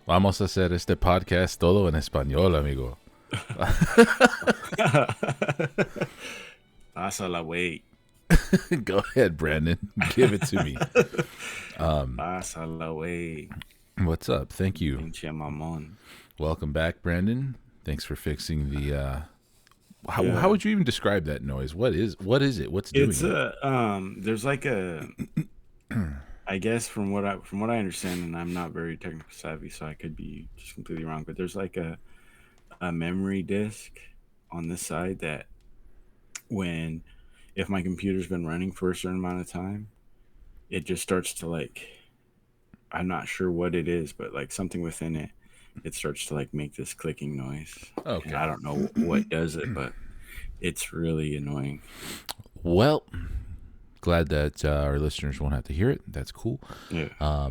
Vamos a hacer este podcast todo en español, amigo. Pásala, güey. Go ahead, Brandon. Give it to me. Pásala, güey. What's up? Thank you. Pinche mamón. Welcome back, Brandon. Thanks for fixing the. How Yeah. would you even describe that noise? What is it? What's doing It's it? there's like a I guess from what I understand, and I'm not very technical savvy, so I could be just completely wrong, but there's like a memory disk on this side that when if my computer's been running for a certain amount of time, it just starts to like I'm not sure what it is, but like something within it starts to like make this clicking noise. Okay. And I don't know what does it, but it's really annoying. Well, glad that our listeners won't have to hear it. That's cool. Yeah.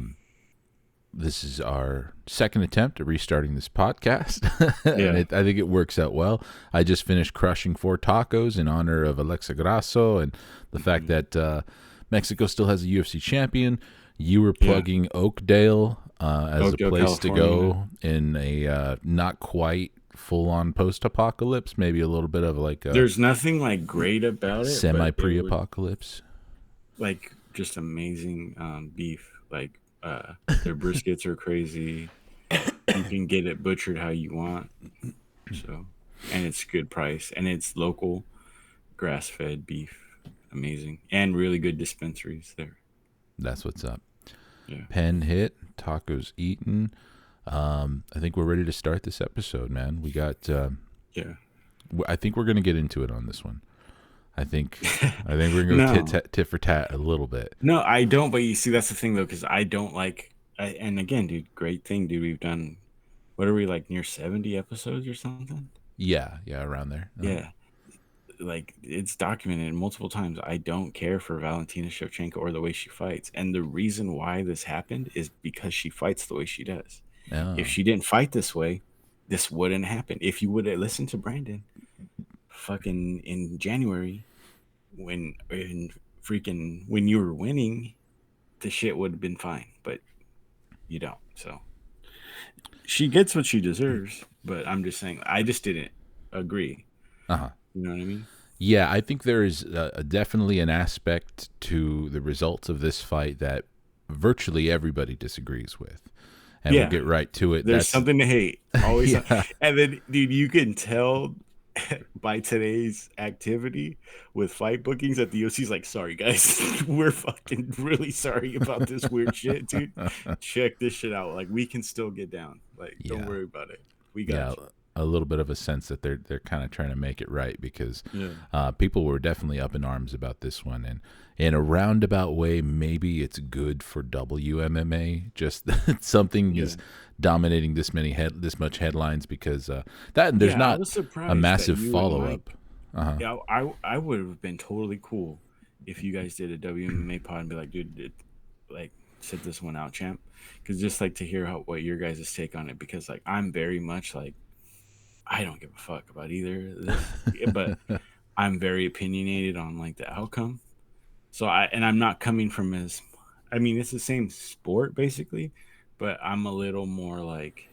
This is our second attempt at restarting this podcast. Yeah. And I think it works out well. I just finished crushing 4 tacos in honor of Alexa Grasso and the fact that Mexico still has a UFC champion. You were plugging Oakdale as Oakdale, a place California. to go in a not quite full-on post-apocalypse, maybe a little bit of like a There's nothing like great about it. semi-pre-apocalypse. Like just amazing beef. Like their briskets are crazy. You can get it butchered how you want. So, and it's good price, and it's local, grass-fed beef. Amazing, and really good dispensaries there. That's what's up. Yeah. Pen hit, tacos eaten. I think we're ready to start this episode, man. We got. Yeah. I think we're gonna get into it on this one. I think we're gonna go tit for tat a little bit. No, I don't. But you see, that's the thing though, because I don't like. And again, dude, great thing, dude. We've done. What are we like near 70 episodes or something? Yeah, around there. Yeah. Like it's documented multiple times. I don't care for Valentina Shevchenko or the way she fights, and the reason why this happened is because she fights the way she does. Oh. If she didn't fight this way, this wouldn't happen. If you would have listened to Brandon, fucking in January, when you were winning, the shit would have been fine. But you don't. So she gets what she deserves. But I'm just saying, I just didn't agree. Uh-huh. You know what I mean? Yeah, I think there is definitely an aspect to the results of this fight that virtually everybody disagrees with. And we'll get right to it. There's something to hate. Always. Yeah. And then, dude, you can tell by today's activity with fight bookings that the UFC's like, sorry, guys. We're fucking really sorry about this weird shit, dude. Check this shit out. Like, we can still get down. Like, don't worry about it. We got you. A little bit of a sense that they're kind of trying to make it right because people were definitely up in arms about this one, and in a roundabout way, maybe it's good for WMMA. Just that something is dominating this much headlines because that there's not a massive follow up. Yeah, I would have been totally cool if you guys did a WMMA pod and be like, dude, like sit this one out, champ, because just like to hear what your guys' take on it, because like I'm very much like. I don't give a fuck about either of this, but I'm very opinionated on like the outcome. So I'm not coming from it's the same sport basically, but I'm a little more like,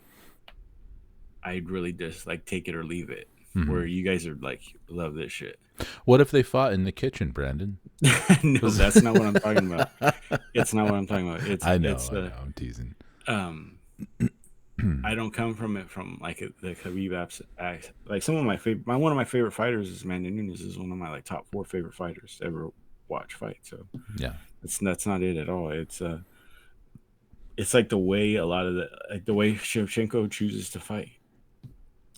I'd really just like take it or leave it. Mm-hmm. Where you guys are like, love this shit. What if they fought in the kitchen, Brandon? No, that's not what I'm talking about. It's not what I'm talking about. I know, I'm teasing. I don't come from it from like the Khabib apps. Like one of my favorite fighters is Amanda Nunes. Is one of my like top 4 favorite fighters to ever watch fight. So yeah, that's not it at all. It's like the way the way Shevchenko chooses to fight.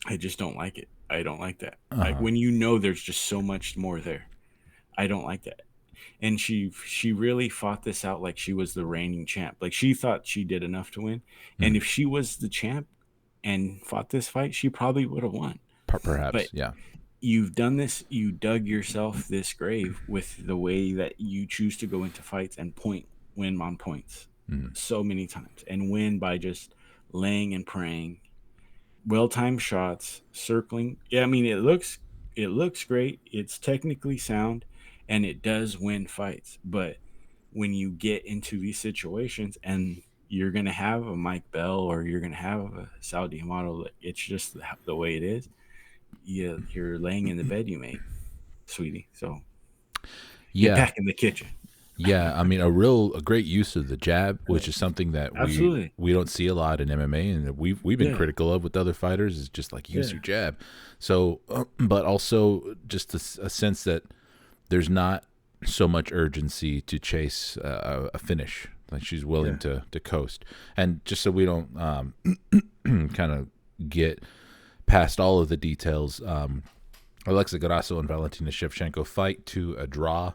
I just don't like it. I don't like that. Like when there's just so much more there. I don't like that. And she really fought this out like she was the reigning champ. Like she thought she did enough to win. And if she was the champ and fought this fight, she probably would have won. Perhaps, but yeah. You've done this. You dug yourself this grave with the way that you choose to go into fights and win on points so many times. And win by just laying and praying. Well-timed shots, circling. Yeah, I mean, it looks great. It's technically sound. And it does win fights, but when you get into these situations and you're gonna have a Mike Bell or you're gonna have a Saudi model. It's just the way it is. You're laying in the bed you made, sweetie. So get Yeah. back in the kitchen. Yeah, I mean, a great use of the jab, which is something that Absolutely. we don't see a lot in MMA, and that we've been Yeah. critical of with other fighters, is just like use Yeah. your jab. So, but also just a sense that there's not so much urgency to chase a finish. Like she's willing to coast, and just so we don't kind of get past all of the details. Alexa Grasso and Valentina Shevchenko fight to a draw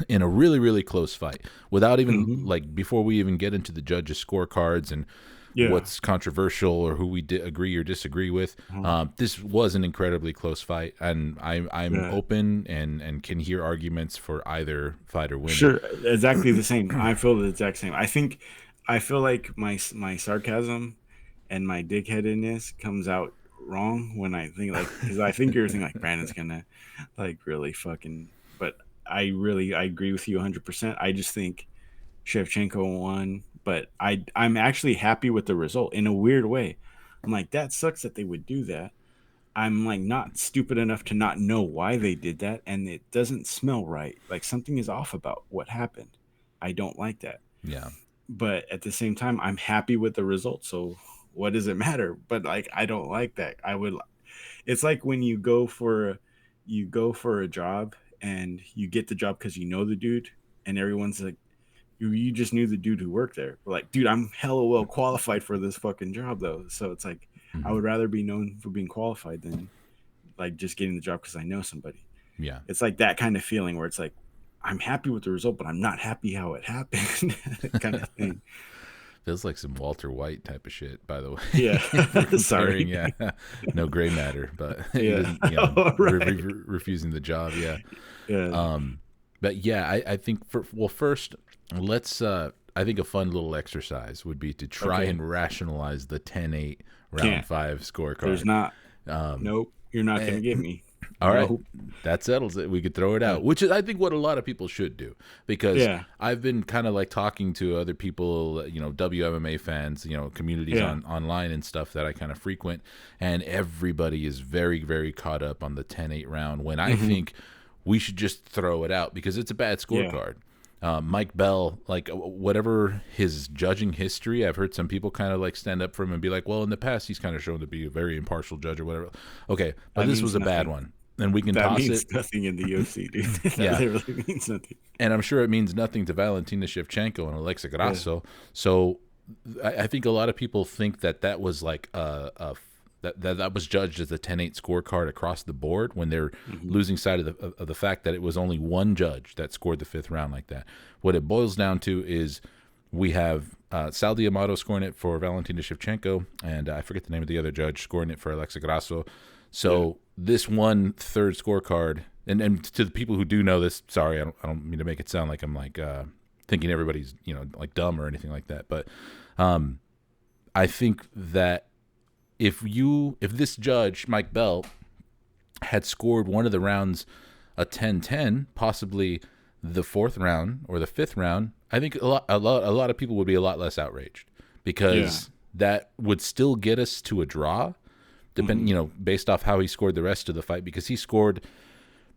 in a really, really close fight without even like before we even get into the judges' scorecards and what's controversial or who we agree or disagree with. This was an incredibly close fight, and I'm open and can hear arguments for either fighter winning. Sure, exactly the same. I feel the exact same. I feel like my sarcasm and my dickheadedness comes out wrong when I think like, because I think you're thinking like Brandon's gonna like really fucking, but I agree with you 100%. I just think Shevchenko won, but I'm actually happy with the result in a weird way. I'm like, that sucks that they would do that. I'm like not stupid enough to not know why they did that, and it doesn't smell right. Like something is off about what happened. I don't like that. Yeah. But at the same time, I'm happy with the result. So what does it matter? But like I don't like that. It's like when you go for a job and you get the job because you know the dude, and everyone's like, you just knew the dude who worked there. We're like, dude, I'm hella well qualified for this fucking job though. So it's like I would rather be known for being qualified than like just getting the job because I know somebody. Yeah. It's like that kind of feeling where it's like I'm happy with the result, but I'm not happy how it happened, kind of thing. Feels like some Walter White type of shit, by the way. Yeah. Sorry. Yeah. No gray matter, but Yeah. refusing the job. Yeah. Yeah. But yeah, I think first let's I think a fun little exercise would be to try and rationalize the 10-8 round 5 scorecard. There's not. Nope. You're not gonna get me. All right, that settles it. We could throw it out, which is I think what a lot of people should do, because I've been kind of like talking to other people, WMMA fans, communities online and stuff that I kind of frequent, and everybody is very, very caught up on the 10-8 round when I think we should just throw it out because it's a bad scorecard. Mike Bell, like whatever his judging history, I've heard some people kind of like stand up for him and be like, well, in the past he's kind of shown to be a very impartial judge or whatever. Okay, but this was a bad one. And we can toss means it. Nothing in the UFC, dude. That really means nothing. And I'm sure it means nothing to Valentina Shevchenko and Alexa Grasso. So I think a lot of people think that was like that was judged as a 10-8 scorecard across the board when they're losing sight of the fact that it was only one judge that scored the 5th round like that. What it boils down to is we have Sal D'Amato scoring it for Valentina Shevchenko, and I forget the name of the other judge scoring it for Alexa Grasso. So this 1/3 scorecard, and to the people who do know this, sorry, I don't mean to make it sound like I'm like thinking everybody's like dumb or anything like that, but I think that if this judge Mike Bell had scored one of the rounds a 10-10, possibly the 4th round or the 5th round, I think a lot of people would be a lot less outraged because that would still get us to a draw. Based off how he scored the rest of the fight, because he scored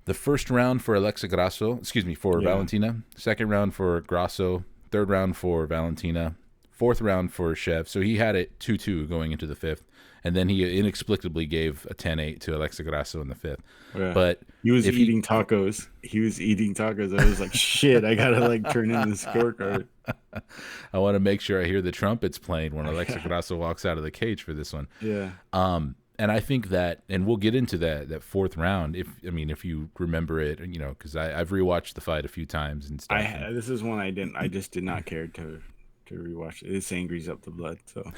the 1st round for Alexa Grasso, for Valentina, 2nd round for Grasso, 3rd round for Valentina, 4th round for Shev. So he had it 2-2 going into the 5th, and then he inexplicably gave a 10-8 to Alexa Grasso in the 5th. Yeah. But he was eating tacos. I was like, shit, I gotta like turn in the scorecard. I want to make sure I hear the trumpets playing when Alexa Grasso walks out of the cage for this one. Yeah. And I think that, and we'll get into that 4th round if you remember it, because I've rewatched the fight a few times and stuff. This is one I just did not care to rewatch it. This angries up the blood. So.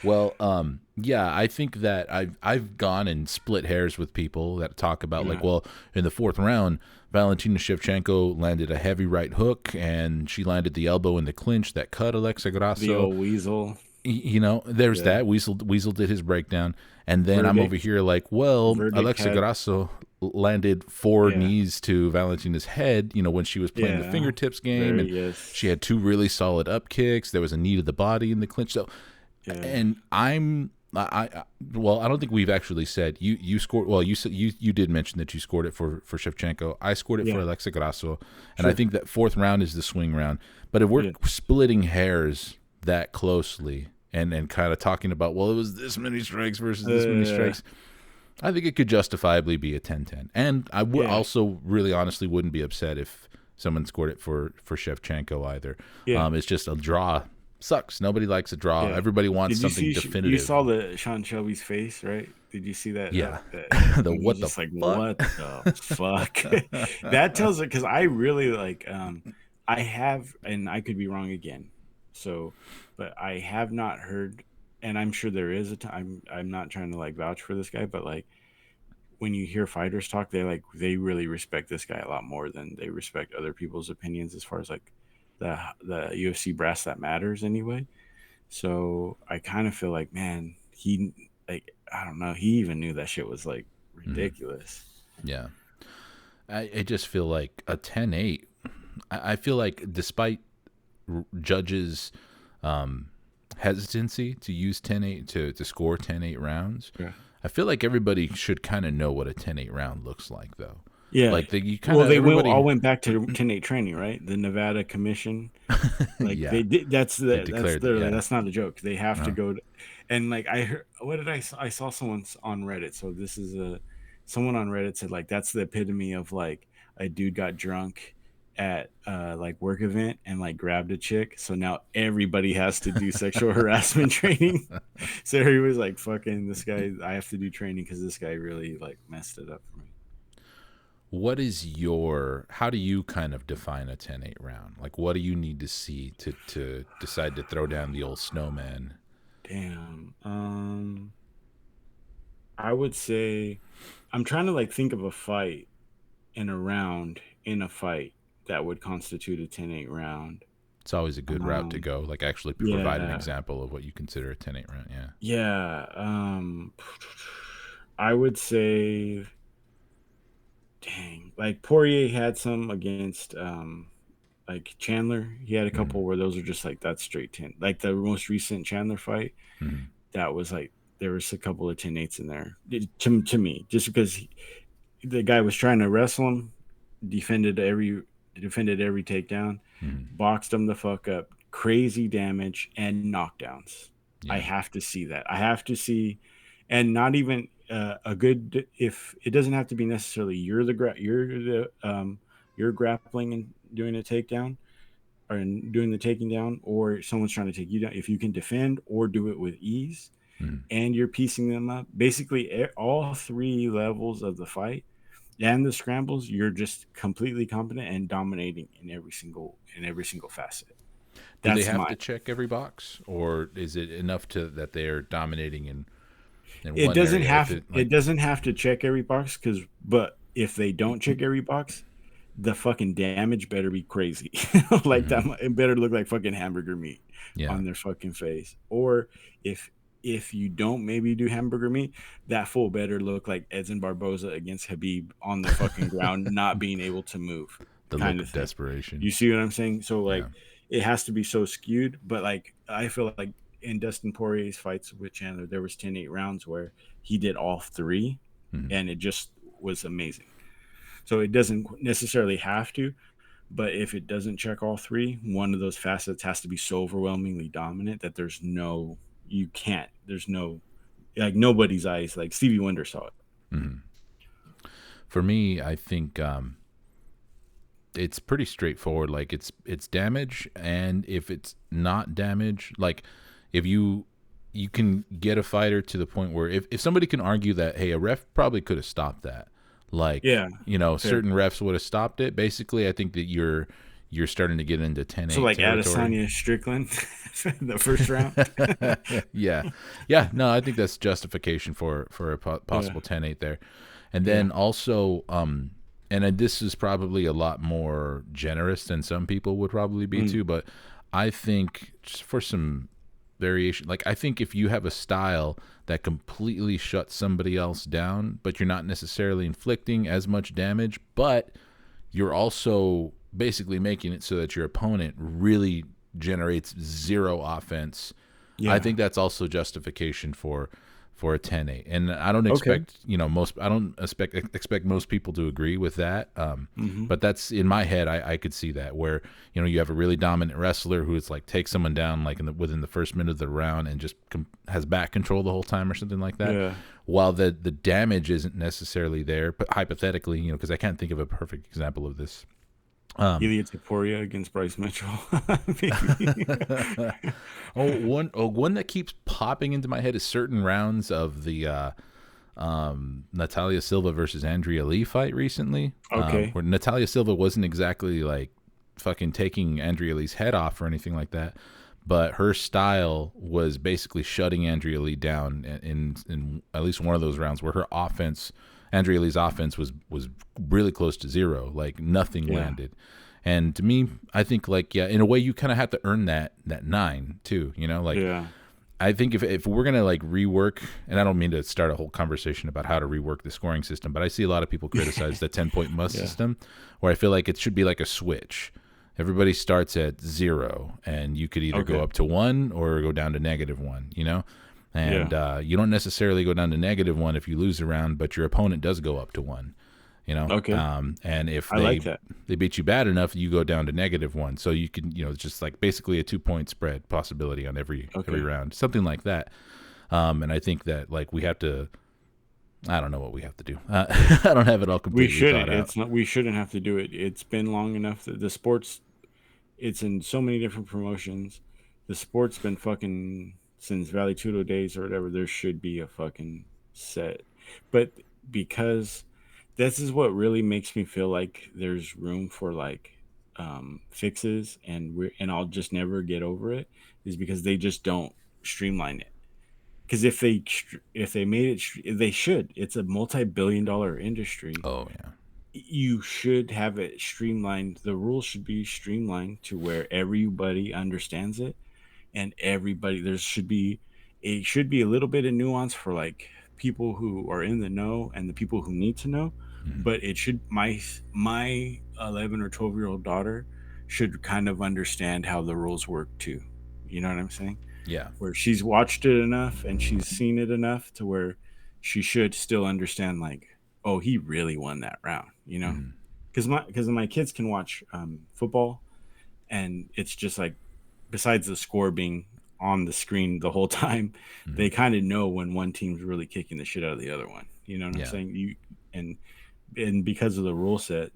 Well, I think that I've gone and split hairs with people that talk about like, well, in the 4th round, Valentina Shevchenko landed a heavy right hook and she landed the elbow in the clinch that cut Alexa Grasso. The old weasel. There's that. Weasel did his breakdown. And then I'm over here like, well, Alexa Grasso landed 4 Yeah. knees to Valentina's head, when she was playing the Yeah. fingertips game, Very and she yes. had 2 really solid up kicks. There was a knee to the body in the clinch. So, Yeah. and well, I don't think we've actually said you scored. Well, you said you did mention that you scored it for Shevchenko. I scored it for Yeah. Alexa Grasso, and I Sure. think that 4th round is the swing round. But if we're Yeah. splitting hairs that closely and kind of talking about, well, it was this many strikes versus this many Uh, strikes, I think it could justifiably be a 10-10. And I would yeah. also really honestly wouldn't be upset if someone scored it for Shevchenko either. Yeah. It's just a draw. Sucks. Nobody likes a draw. Yeah. Everybody wants Did you something see? You definitive. saw the Sean Shelby's face, right? Did you see that? Yeah. The He was what the just like, fuck? "What the fuck?" That tells it because I really like. I have, and I could be wrong again. So, but I have not heard, and I'm sure there is a time. I'm not trying to like vouch for this guy, but like when you hear fighters talk, they really respect this guy a lot more than they respect other people's opinions as far as like the UFC brass that matters anyway. So I kind of feel like, man, he like I don't know, he even knew that shit was like Mhm. ridiculous. Yeah. I just feel like a 10-8. I feel like despite judges' um, hesitancy to use 10-8 to score 10-8 rounds, Yeah. I feel like everybody should kind of know what a 10-8 round looks like, though. Yeah. Like you kind Well, of they everybody, all went back to 10-8 training, right? The Nevada Commission, like yeah, they did. they That's declared that, literally yeah. that's not a joke. They have to Uh, go to, and like I heard, what did I saw someone on Reddit. So this is someone on Reddit said like that's the epitome of like a dude got drunk at like work event and like grabbed a chick. So now everybody has to do sexual harassment training. So he was like, "Fucking this guy, I have to do training because this guy really like messed it up for me." how do you kind of define a 10-8 round? Like, what do you need to see to decide to throw down the old snowman? Damn. I would say I'm trying to like think of a fight in a round in a fight that would constitute a 10-8 round. It's always a good route to Um, go. Like, actually provide an yeah, example of what you consider a 10-8 round. Yeah. yeah. I would say, dang, like Poirier had some against like Chandler. He had a Mm-hmm. couple where those are just like that's straight 10. Like the most recent Chandler fight, Mm-hmm. that was like there was a couple of 10-8s in there to me, just because the guy was trying to wrestle him, defended every defended every takedown, Mm-hmm. boxed him the fuck up, crazy damage and knockdowns. I Yeah. have to see that. I have to see, and not even a good. If it doesn't have to be necessarily you're grappling and doing a takedown or doing the taking down, or someone's trying to take you down. If you can defend or do it with ease, Mm-hmm. and you're piecing them up, basically all 3 levels of the fight and the scrambles, you're just completely competent and dominating in every single facet. Do they That's have my to check every box, or is it enough to that they are dominating in it one doesn't area? If have it it like, doesn't have to check every box because but if they don't check every box, the fucking damage better be crazy. Like mm-hmm. that it better look like fucking hamburger meat Yeah, on their fucking face. Or if if you don't maybe do hamburger meat, that fool better look like Edson Barboza against Habib on the fucking ground, not being able to move, the kind look of of thing. desperation. You see what I'm saying? So Yeah. like it has to be so skewed, but like I feel like in Dustin Poirier's fights with Chandler, there was 10-8 rounds where he did all 3 Mm-hmm. and it just was amazing. So it doesn't necessarily have to, but if it doesn't check all 3, one of those facets has to be so overwhelmingly dominant that you can't, there's no, like nobody's eyes, like Stevie Wonder saw it. Mm-hmm. For me, I think it's pretty straightforward. Like it's damage, and if it's not damage, like if you can get a fighter to the point where if somebody can argue that, hey, a ref probably could have stopped that, like Yeah, fair. certain refs would have stopped it. Basically, I think that you're starting to get into ten So eight like territory. Adesanya Strickland, the first round. Yeah, yeah. No, I think that's justification for a Yeah, possible 10-8 there, and yeah. then also, and this is probably a lot more generous than some people would probably be Mm, too, but I think just for some variation. Like I think if you have a style that completely shuts somebody else down, but you're not necessarily inflicting as much damage, but you're also basically making it so that your opponent really generates zero offense. I Yeah. think that's also justification for a 10-8. And I don't Okay. expect, I don't expect most people to agree with that. Mm-hmm. But that's in my head. I could see that where, you have a really dominant wrestler who is like takes someone down like within the first minute of the round and just has back control the whole time or something like that. Yeah. While the damage isn't necessarily there, but hypothetically, because I can't think of a perfect example of this. Ilya Taporia against Bryce Mitchell. Maybe. One that keeps popping into my head is certain rounds of the Natalia Silva versus Andrea Lee fight recently, Okay. where Natalia Silva wasn't exactly like fucking taking Andrea Lee's head off or anything like that, but her style was basically shutting Andrea Lee down in at least one of those rounds where her offense, Andrea Lee's offense was really close to zero, like nothing Yeah. landed. And to me, I think like yeah, in a way you kind of have to earn that 9 too, like Yeah. I think if we're gonna like rework, and I don't mean to start a whole conversation about how to rework the scoring system, but I see a lot of people criticize the 10-point must Yeah. system, where I feel like it should be like a switch. Everybody starts at 0, and you could either go Okay. up to 1 or go down to -1. And Yeah. you don't necessarily go down to -1 if you lose a round, but your opponent does go up to 1. Okay. And if I like that. they beat you bad enough, you go down to -1. So you can, it's just like basically a 2-point spread possibility on every Okay. round, something like that. And I think that like we have to, I don't know what we have to do. I don't have it all We completely shouldn't. thought out. It's not. We shouldn't have to do it. It's been long enough that the sports. It's in so many different promotions. The sport's been fucking since Valley Tudo days or whatever. There should be a fucking set, but because this is what really makes me feel like there's room for like fixes, and I'll just never get over it is because they just don't streamline it. Because if they made it, they should. It's a multi-billion-dollar industry. Oh yeah. You should have it streamlined. The rules should be streamlined to where everybody understands it, and everybody there should be it should be a little bit of nuance for like people who are in the know and the people who need to know. Mhm. But it should my 11 or 12-year-old daughter should kind of understand how the rules work too. You know what I'm saying? Yeah. Where she's watched it enough and she's seen it enough to where she should still understand like, oh, he really won that round, Mhm. because my kids can watch football, and it's just like, besides the score being on the screen the whole time, Mhm. they kind of know when one team's really kicking the shit out of the other one. You know what I'm Yeah. saying? And and because of the rule set,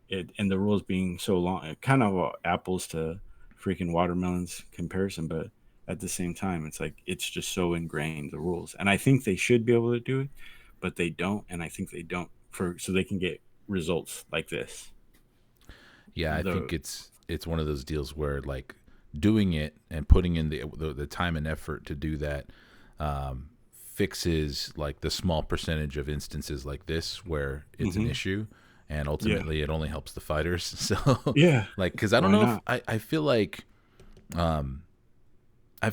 and the rules being so long, it kind of apples to freaking watermelons comparison, but at the same time, it's like it's just so ingrained the rules, and I think they should be able to do it, but they don't, and I think they don't for so they can get results like this. Yeah, I The think it's one of those deals where like doing it and putting in the time and effort to do that fixes like the small percentage of instances like this where it's an hmm issue, and yeah, ultimately it only helps the fighters. So yeah, like because I don't why know if not? I feel like um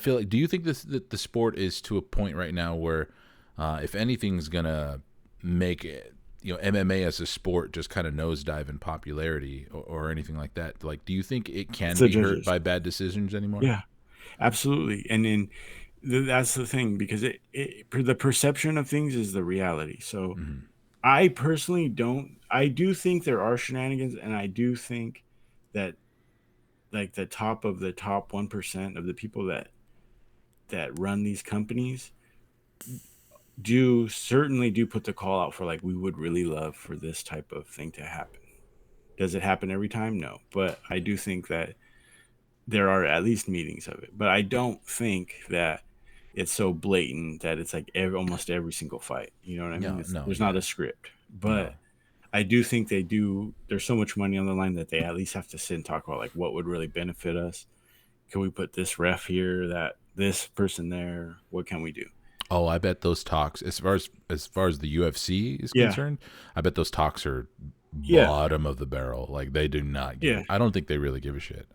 do you think this that the sport is to a point right now where if anything's gonna make it, MMA as a sport just kind of nosedive in popularity or anything like that? Like, do you think it It's can the be hurt judges. by bad decisions anymore? Yeah, absolutely. And then that's the thing, because the perception of things is the reality. So Hmm. I personally don't. I do think there are shenanigans, and I do think that like the top of the top 1% of the people that run these companies do certainly do put the call out for like, we would really love for this type of thing to happen. Does it happen every time? No, but I do think that there are at least meetings of it. But I don't think that it's so blatant that it's like almost every single fight. You know what I mean? No, no, There's not yeah, a script, no. but I do think they do. There's so much money on the line that they at least have to sit and talk about like what would really benefit us. Can we put this ref here? That this person there? What can we do? Oh, I bet those talks, as far as the UFC is Yeah, concerned, I bet those talks are Yeah, bottom of the barrel. Like they do not give yeah, it. I don't think they really give a shit.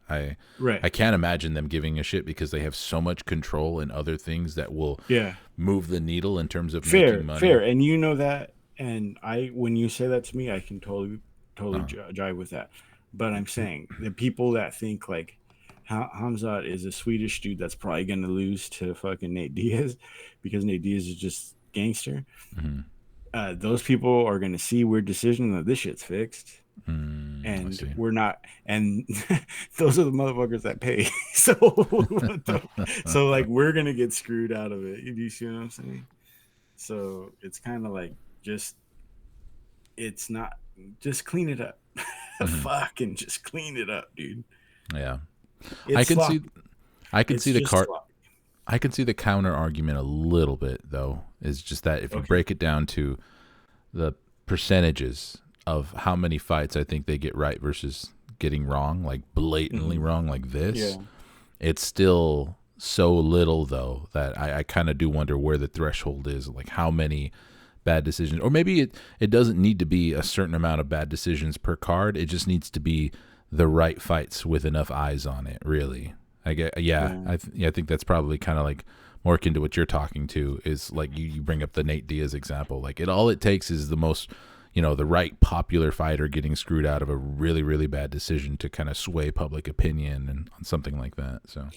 right. I can't imagine them giving a shit because they have so much control in other things that will Yeah, move the needle in terms of making fair, fair. money. And you know that. And when you say that to me, I can totally Uh, jive with that. But I'm saying the people that think like Hamzat is a Swedish dude that's probably going to lose to fucking Nate Diaz because Nate Diaz is just gangster. mhm. Those people are going to see weird decision that this shit's fixed. I And see. we're not, and those are the motherfuckers that pay. So, so like we're gonna get screwed out of it. Do you see what I'm saying? So it's kind of like just it's not just clean it up. Mhm. Fucking just clean it up, dude. Yeah, I It's can see. sloppy. I can It's see the just car. sloppy. I can see the counter argument a little bit though. Is just that if you Okay. break it down to the percentages of how many fights I think they get right versus getting wrong, like blatantly Mm-hmm. wrong, like this, Yeah. it's still so little though that I kind of do wonder where the threshold is, like how many bad decisions, or maybe it doesn't need to be a certain amount of bad decisions per card. It just needs to be the right fights with enough eyes on it. Really, I get, yeah, Yeah. yeah, I think that's probably kind of like more akin to what you're talking to. Is like you bring up the Nate Diaz example. Like all it takes is the most, the right popular fighter getting screwed out of a really really bad decision to kind of sway public opinion and on something like that. So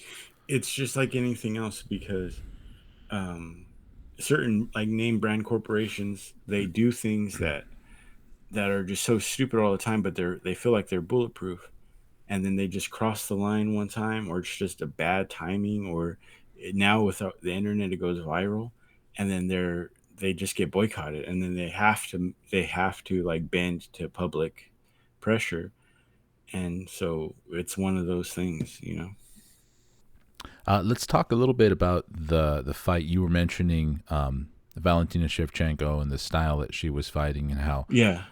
It's just like anything else because um, certain like name brand corporations they do things that are just so stupid all the time, but they feel like they're bulletproof, and then they just cross the line one time, or it's just a bad timing, or now with the internet it goes viral, and then they just get boycotted, and then they have to like bend to public pressure, and so it's one of those things. let's talk a little bit about the fight you were mentioning, Valentina Shevchenko and the style that she was fighting and how Yeah,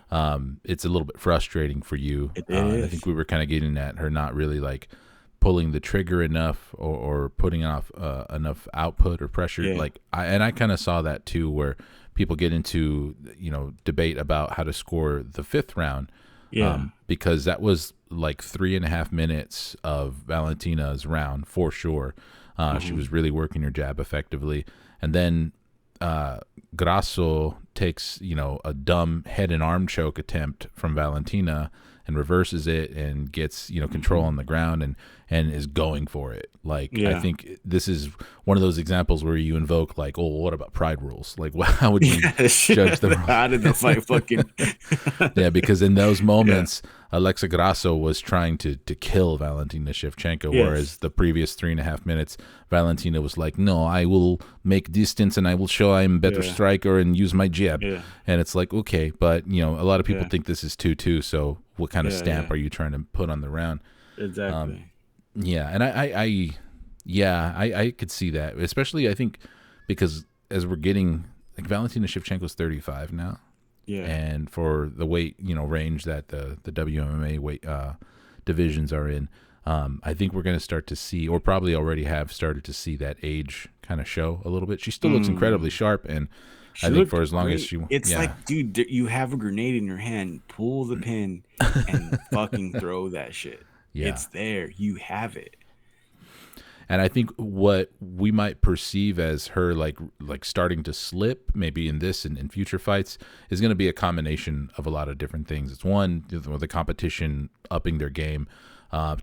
it's a little bit frustrating for you. it And I think is. we were kind of getting at her not really like pulling the trigger enough or putting off enough output or pressure. Yeah, Like I kind of saw that too, where people get into debate about how to score the fifth round, yeah. because that was like 3.5 minutes of Valentina's round for sure. She Hmm. was really working her jab effectively, and then Grasso takes a dumb head and arm choke attempt from Valentina and reverses it and gets control Hmm. on the ground and is going for it. Like I Yeah. think this is one of those examples where you invoke like, oh, what about pride rules? Like how would you Yeah, judge the how did the fight fucking? yeah, because in those Yeah. moments, Alexa Grasso was trying to kill Valentina Shevchenko, whereas Yes. the previous 3.5 minutes, Valentina was like, "No, I will make distance and I will show I'm a better Yeah. striker and use my jab." Yeah. And it's like, okay, but a lot of people Yeah. think this is 2-2. So what kind of Yeah. stamp Yeah. are you trying to put on the round? Um, Exactly. yeah, and I could see that, especially I think because as we're getting like Valentina Shevchenko's 35 now, Yeah. and for the weight range that the WMMA weight divisions are in, I think we're going to start to see, or probably already have started to see, that age kind of show a little bit. She still looks incredibly Mm. sharp, and She I think looked for as long as great. she, It's yeah, like, dude, you have a grenade in your hand. Pull the pin and fucking throw that shit. yeah. It's there. You have it. And I think what we might perceive as her like starting to slip, maybe in this and in future fights, is going to be a combination of a lot of different things. It's one, the competition upping their game.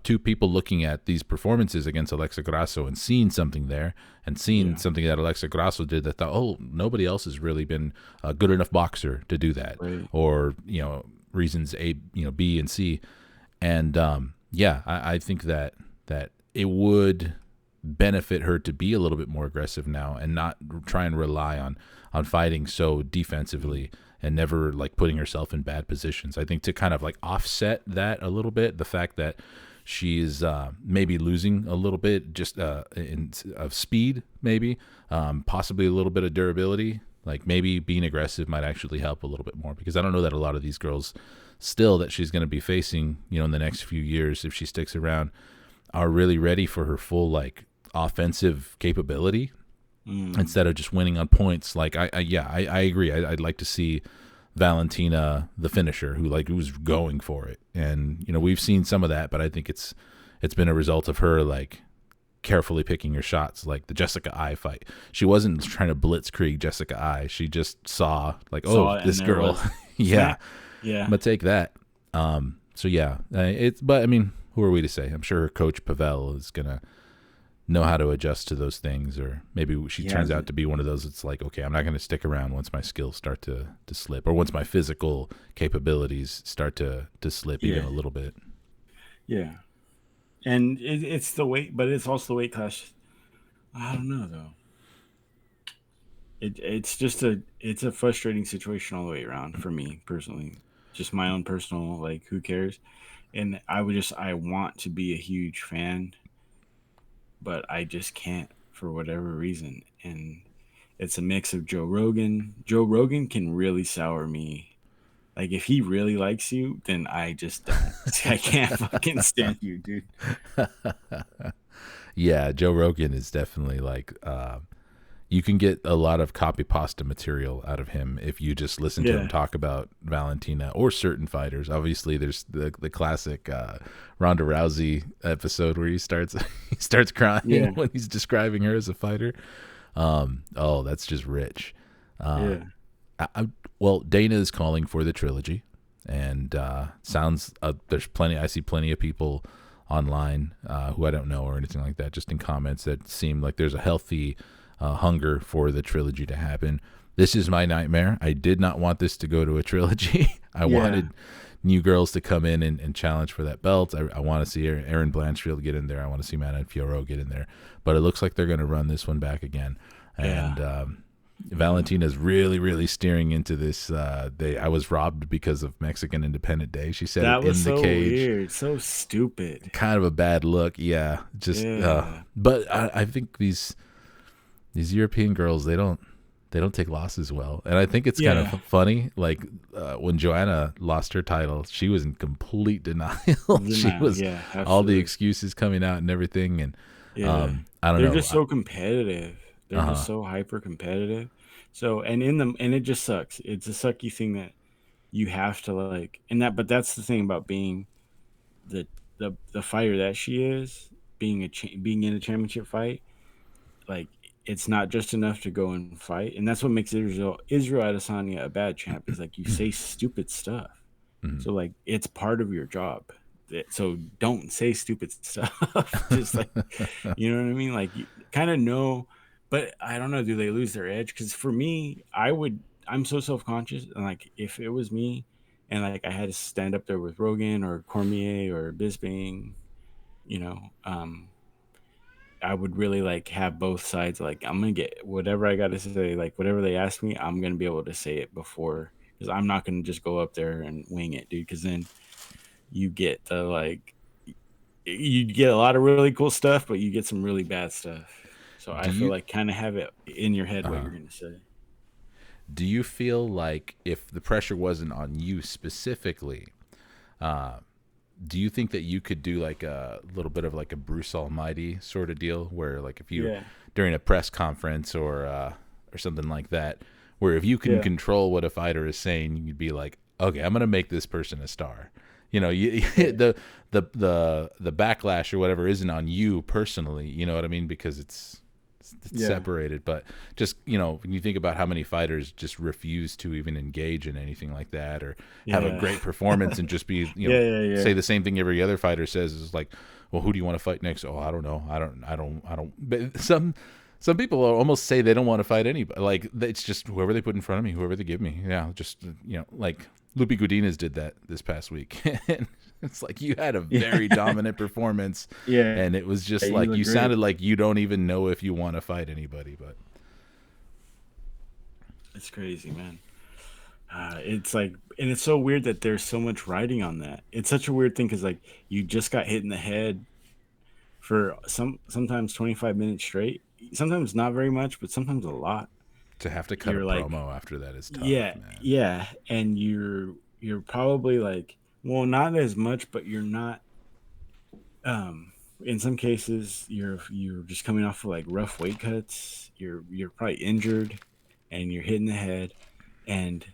Two, people looking at these performances against Alexa Grasso and seeing something there, and seeing Yeah. something that Alexa Grasso did that thought, oh, nobody else has really been a good enough boxer to do that, Right. or reasons A, B, and C, and yeah, I think that it would benefit her to be a little bit more aggressive now and not try and rely on fighting so defensively and never like putting herself in bad positions. I think to kind of like offset that a little bit, the fact that she's maybe losing a little bit just of speed, maybe possibly a little bit of durability. Like maybe being aggressive might actually help a little bit more, because I don't know that a lot of these girls still that she's going to be facing, in the next few years, if she sticks around, are really ready for her full like offensive capability Mm. instead of just winning on points. Like I agree. I'd like to see Valentina the finisher, who was going for it. And we've seen some of that, but I think it's been a result of her like carefully picking her shots, like the Jessica I fight. She wasn't trying to blitzkrieg Jessica I. She just saw like, Saw oh, it and this there girl, was yeah, smack. Yeah. I'm gonna take that. So yeah, but I mean, who are we to say? I'm sure Coach Pavel is gonna know how to adjust to those things, or maybe she He turns has out it. to be one of those. It's like, okay, I'm not going to stick around once my skills start to slip, or once my physical capabilities start to slip even Yeah. a little bit. Yeah. And it's the weight, but it's also the weight class. I don't know though. It's a frustrating situation all the way around for me personally. Just my own personal like who cares? And I want to be a huge fan, but I just can't for whatever reason. And it's a mix of Joe Rogan. Joe Rogan can really sour me. Like if he really likes you, then I just don't. I can't fucking stand you, dude. Yeah, Joe Rogan is definitely like you can get a lot of copy pasta material out of him if you just listen to him Yeah. talk about Valentina or certain fighters. Obviously, there's the classic Ronda Rousey episode where he starts he starts crying Yeah. when he's describing her as a fighter. Oh, that's just rich. Uh, Yeah. well, Dana is calling for the trilogy, and sounds there's plenty. I see plenty of people online who I don't know or anything like that, just in comments that seem like there's a healthy hunger for the trilogy to happen. This is my nightmare. I did not want this to go to a trilogy. I Yeah. wanted new girls to come in and challenge for that belt. I want to see Aaron Blanchfield get in there. I want to see Manon Fiorot get in there. But it looks like they're going to run this one back again. Yeah. And Valentina's really, really steering into this. I was robbed because of Mexican Independent Day. She said it That was in the so cage. weird. So stupid. Kind of a bad look, yeah. Just, Yeah. but I think these European girls, they don't take losses well, and I think it's kind of Yeah. funny. Like when Joanna lost her title, she was in complete denial. She Denial. was Yeah. all the Absolutely. excuses coming out and everything, and Yeah. I don't They're know. just so competitive. They're Uh just huh. so hyper competitive. So and it just sucks. It's a sucky thing that you have to like and that but that's the thing about being the the fighter that she is, being in a championship fight, like it's not just enough to go and fight. And that's what makes Israel Adesanya a bad champ is like you say stupid stuff. So like it's part of your job. So don't say stupid stuff. Just like you know what I mean? Like you kind of know, but I don't know. Do they lose their edge? Because for me, I'm so self conscious, and like if it was me, and like I had to stand up there with Rogan or Cormier or Bisping, you know, I would really like have both sides. Like I'm gonna get whatever I got to say. Like whatever they ask me, I'm gonna be able to say it before, because I'm not gonna just go up there and wing it, dude. Because then you get the like you get a lot of really cool stuff, but you get some really bad stuff. So Do I feel you like kind of have it in your head what uh, you're gonna say. do you feel like if the pressure wasn't on you specifically, do you think that you could do like a little bit of like a Bruce Almighty sort of deal, where like if you Yeah, during a press conference or something like that, where if you can yeah, control what a fighter is saying, you'd be like, okay, I'm gonna make this person a star. yeah, The backlash or whatever isn't on you personally. You know what I mean? Because it's yeah, separated. But just when you think about how many fighters just refuse to even engage in anything like that, or have a yeah, great performance and just be yeah, yeah, say yeah, the same thing every other fighter says, is like, well, who do you want to fight next? Oh, I don't know. I don't. But some people almost say they don't want to fight anybody. Like it's just whoever they put in front of me, whoever they give me. Yeah, just like Lupe Godinez did that this past week. And it's like you had a very yeah, dominant performance, yeah. and it was just You like look you great. sounded like you don't even know if you want to fight anybody. But It's crazy, man. It's like, and it's so weird that there's so much writing on that. It's such a weird thing because like you just got hit in the head for sometimes 25 minutes straight. Sometimes not very much, but sometimes a lot. to have to cut a You're like, promo after that is tough, yeah, man. yeah, and you're probably like, well, not as much, but you're not. In some cases, you're just coming off of like rough weight cuts. You're probably injured, and you're hitting the head, and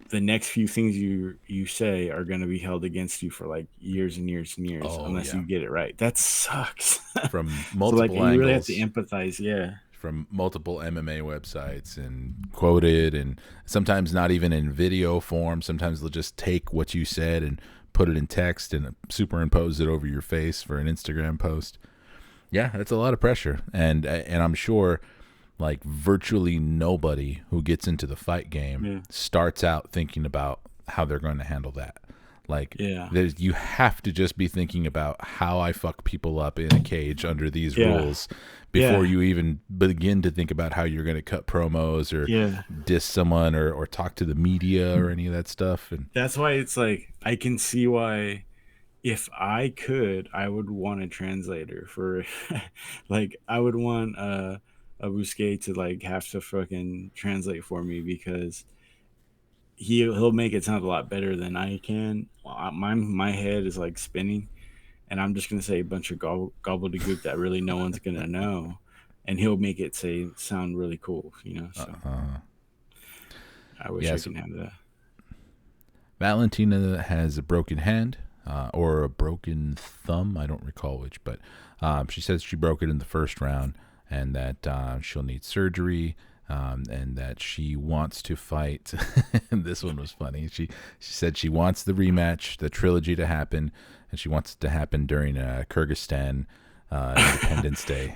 the next few things you say are going to be held against you for like years and years and years Oh unless yeah, you get it right. That sucks. from So like multiple you really have to angles, empathize. Yeah. from multiple MMA websites and quoted, and sometimes not even in video form. Sometimes they'll just take what you said and put it in text and superimpose it over your face for an Instagram post. Yeah, that's a lot of pressure, and I'm sure like virtually nobody who gets into the fight game Yeah. starts out thinking about how they're going to handle that. Like Yeah. you have to just be thinking about how I fuck people up in a cage under these Yeah. rules before Yeah. you even begin to think about how you're going to cut promos or Yeah. diss someone or talk to the media or any of that stuff. And That's why it's like I can see why if I could, I would want a translator for like I would want a Busquet to like have to fucking translate for me because he'll make it sound a lot better than I can. My head is like spinning, and I'm just gonna say a bunch of gobbledygook that really no one's gonna know, and he'll make it sound really cool, you know. So I wish I yes, could have that. Valentina has a broken hand or a broken thumb. I don't recall which, but she says she broke it in the first round and that she'll need surgery. And that she wants to fight. And this one was funny. She said she wants the rematch, the trilogy to happen, and she wants it to happen during Kyrgyzstan Independence Day.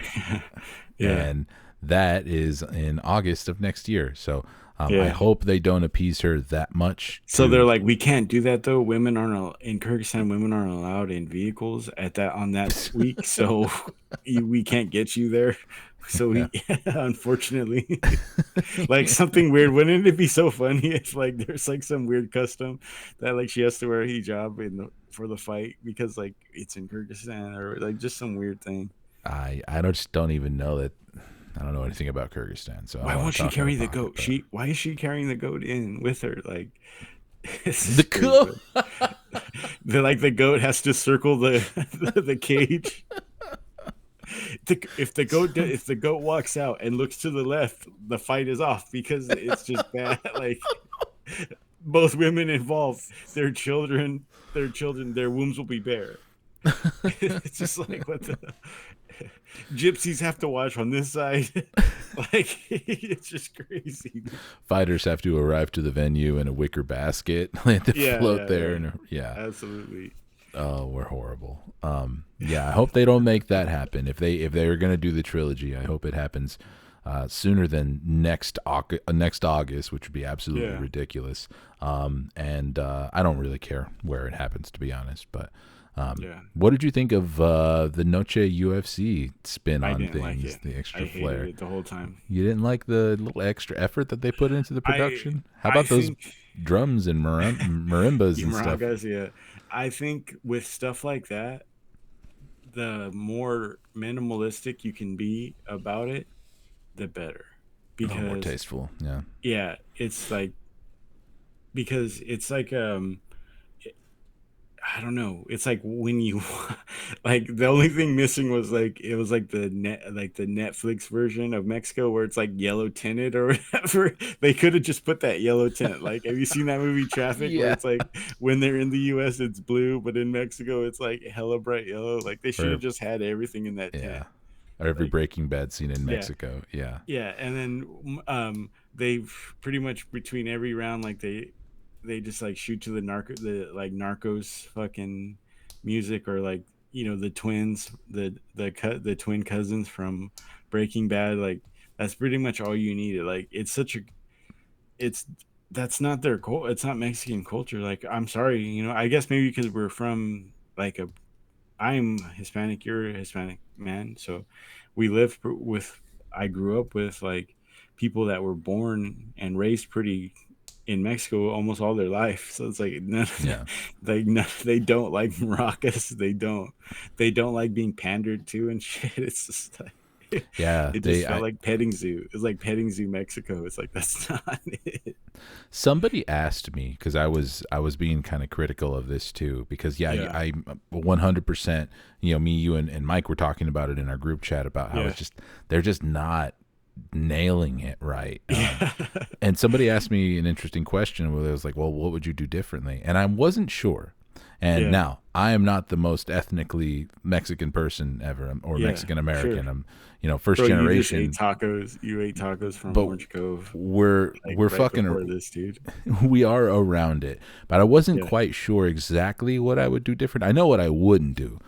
Yeah. And that is in August of next year. So I Yeah. hope they don't appease her that much. So they're like, we can't do that though. Women aren't in Kyrgyzstan. Women aren't allowed in vehicles at that on that week, so we can't get you there. So Yeah. we, unfortunately, like something weird. Wouldn't it be so funny if like there's like some weird custom that like she has to wear a hijab for the fight because like it's in Kyrgyzstan or like just some weird thing. I just don't even know that. I don't know anything about Kyrgyzstan, so I Why don't won't want to she talk out carry of the pocket. goat? But Why is she carrying the goat in with her? Like this the is crazy. goat. The goat has to circle the cage. If the goat walks out and looks to the left, the fight is off because it's just bad. Like both women involved, their wombs will be bare. It's just like what the gypsies have to watch on this side. Like it's just crazy. Fighters have to arrive to the venue in a wicker basket. They have to float there, and yeah. Absolutely. Oh, we're horrible. Yeah, I hope they don't make that happen. If they are going to do the trilogy, I hope it happens sooner than next August, which would be absolutely ridiculous. And I don't really care where it happens, to be honest. But what did you think of the Noche UFC spin on things? Like the extra I flair. hated it the whole time. You didn't like the little extra effort that they put into the production? How I about those think drums and marimbas and stuff? maracas, yeah. I think with stuff like that, the more minimalistic you can be about it, the better. Oh, more Because tasteful. Yeah. yeah, it's like because it's like I don't know. It's like when you like the only thing missing was like it was like the Netflix version of Mexico where it's like yellow tinted or whatever. They could have just put that yellow tint. Like, have you seen that movie Traffic where Yeah. it's like when they're in the US it's blue, but in Mexico it's like hella bright yellow. Like they should Or have just had everything in that tint. yeah. Or every Like Breaking Bad scene in yeah. Mexico. Yeah. Yeah, and then they've pretty much between every round like they just like shoot to the narcos fucking music or like the twins the twin cousins from Breaking Bad. Like that's pretty much all you needed. Like it's that's not it's not Mexican culture. Like I'm sorry, I guess maybe because we're from like I'm Hispanic, you're a Hispanic man, so we live with I grew up with like people that were born and raised pretty in Mexico almost all their life. So it's like Yeah. they don't like maracas. They don't like being pandered to and shit. It's just like Yeah. it just felt like petting zoo. It's like petting zoo Mexico. It's like that's not it. Somebody asked me because I was being kind of critical of this too because I 100%, me, you and Mike were talking about it in our group chat about how it's just they're just not nailing it right. And somebody asked me an interesting question where it was like, well, what would you do differently? And I wasn't sure. And Yeah. now I am not the most ethnically Mexican person ever, or Yeah. Mexican Sure. American. I'm, first Bro, you just ate generation, tacos. You ate tacos from but Orange Cove like we're right fucking before this, dude. we are around it. But I wasn't Yeah. quite sure exactly what I would do different. I know what I wouldn't do.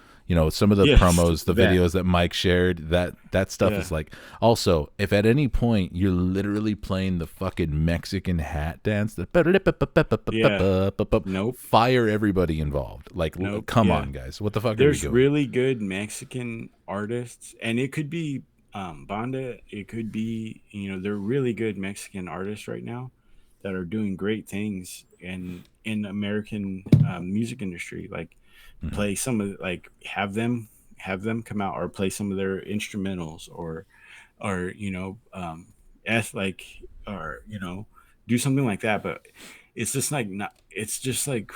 Some of the Yes. promos, the That. videos that Mike shared, that stuff Yeah. is like. Also, if at any point you're literally playing the fucking Mexican hat dance, Yeah. Nope. fire everybody involved. Like, Nope. come Yeah. on, guys, what the fuck are we There's doing? really good Mexican artists, and it could be Banda. It could be, they're really good Mexican artists right now that are doing great things in American music industry. Like Mm-hmm. play some of like have them come out or play some of their instrumentals or s like or do something like that. But it's just like not. It's just like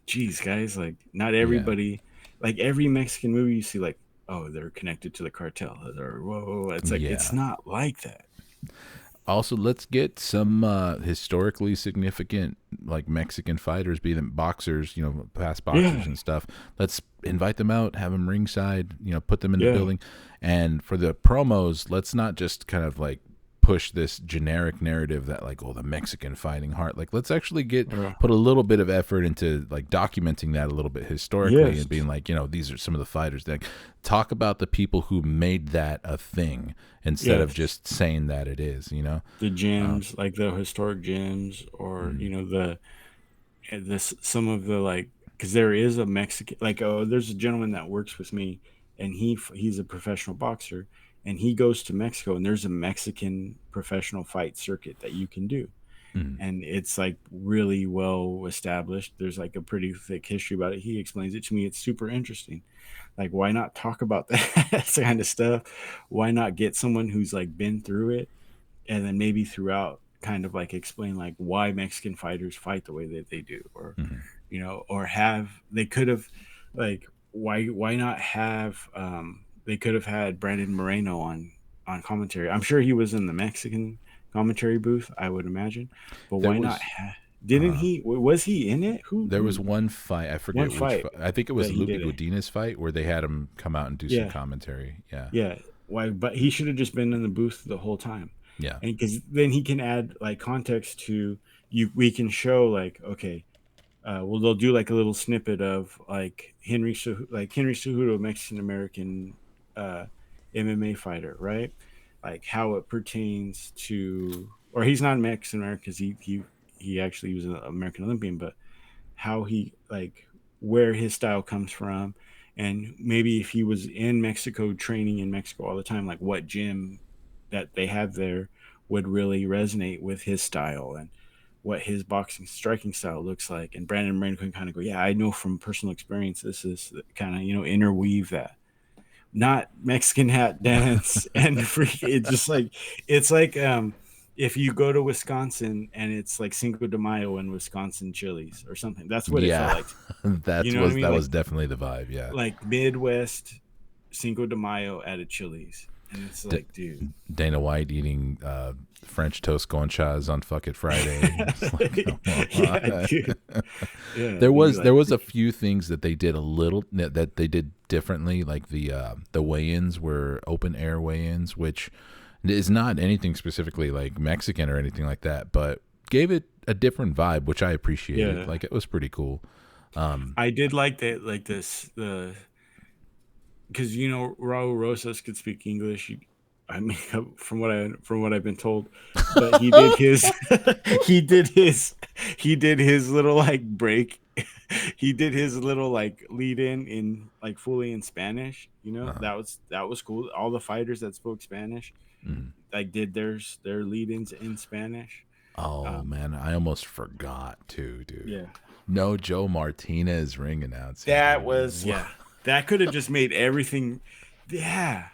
geez, guys, like not Yeah, everybody, like every Mexican movie you see, like, oh, they're connected to the cartel, or whoa, it's like it's yeah. not like that. Also, let's get some historically significant, like Mexican fighters, be them boxers, past Yeah, boxers and stuff. Let's invite them out, have them ringside, put them in the yeah, building. And for the promos, let's not just kind of like push this generic narrative that like, oh, the Mexican fighting heart. Like, let's actually uh, put a little bit of effort into like documenting that a little bit historically yes, and being like, these are some of the fighters that talk about the people who made that a thing instead of yes. just saying that it is. The Uh, gyms, like the historic gyms, or mm, this some of the like, because there is a Mexican, like, oh, there's a gentleman that works with me, and he's a professional boxer, and he goes to Mexico, and there's a Mexican professional fight circuit that you can do, mm, and it's like really well established. There's like a pretty thick history about it. He explains it to me. It's super interesting. Like, why not talk about that kind of stuff? Why not get someone who's like been through it, and then maybe throughout kind of like explain like why Mexican fighters fight the way that they do, or mm. or have they could have like why not have they could have had Brandon Moreno on commentary. I'm sure he was in the Mexican commentary booth, I would imagine, but There why not was didn't uh, he, was he in it? there was Who one fight. I one forget which. fight I think it was that he Lupe did it? Godinez fight where they had him come out and do some Yeah, commentary. Yeah, yeah. Why? But he should have just been in the booth the whole time, yeah. and because then he can add like context to you. We can show like, okay, well, they'll do like a little snippet of like Henry Cejudo, Mexican American uh, MMA fighter, right? Like how it pertains to, or he's not Mexican American because he actually was an American Olympian, but how he like where his style comes from, and maybe if he was in Mexico training in Mexico all the time, like what gym that they have there would really resonate with his style and what his boxing striking style looks like. And Brandon Moreno can kind of go, yeah, I know from personal experience this is kind of interweave that, not Mexican hat dance and freak. It's just like it's like if you go to Wisconsin and it's like Cinco de Mayo in Wisconsin Chili's or something. That's what it felt Yeah, like. You know what I mean? that was definitely the vibe. Yeah, Like Midwest Cinco de Mayo at a Chili's. And it's D- like, dude. Dana White eating French toast conchas on fuck it Friday. It's like, come Yeah, on. dude. Yeah, there be was like, there was a few things that they did that they did differently, like the weigh-ins were open air weigh-ins, which is not anything specifically like Mexican or anything like that, but gave it a different vibe, which I appreciated. yeah. Like it was pretty cool. I did like that, like this, the because Raul Rosas could speak English. I mean, from what I've been told, but he did his he did his he did his little like break. He did his little like lead in like fully in Spanish. uh, That was cool. All the fighters that spoke Spanish mm. like did their lead-ins in Spanish. Oh Um, man, I almost forgot too, dude. yeah, No Joe Martinez ring announcing, that dude. was yeah. That could have just made everything. Yeah.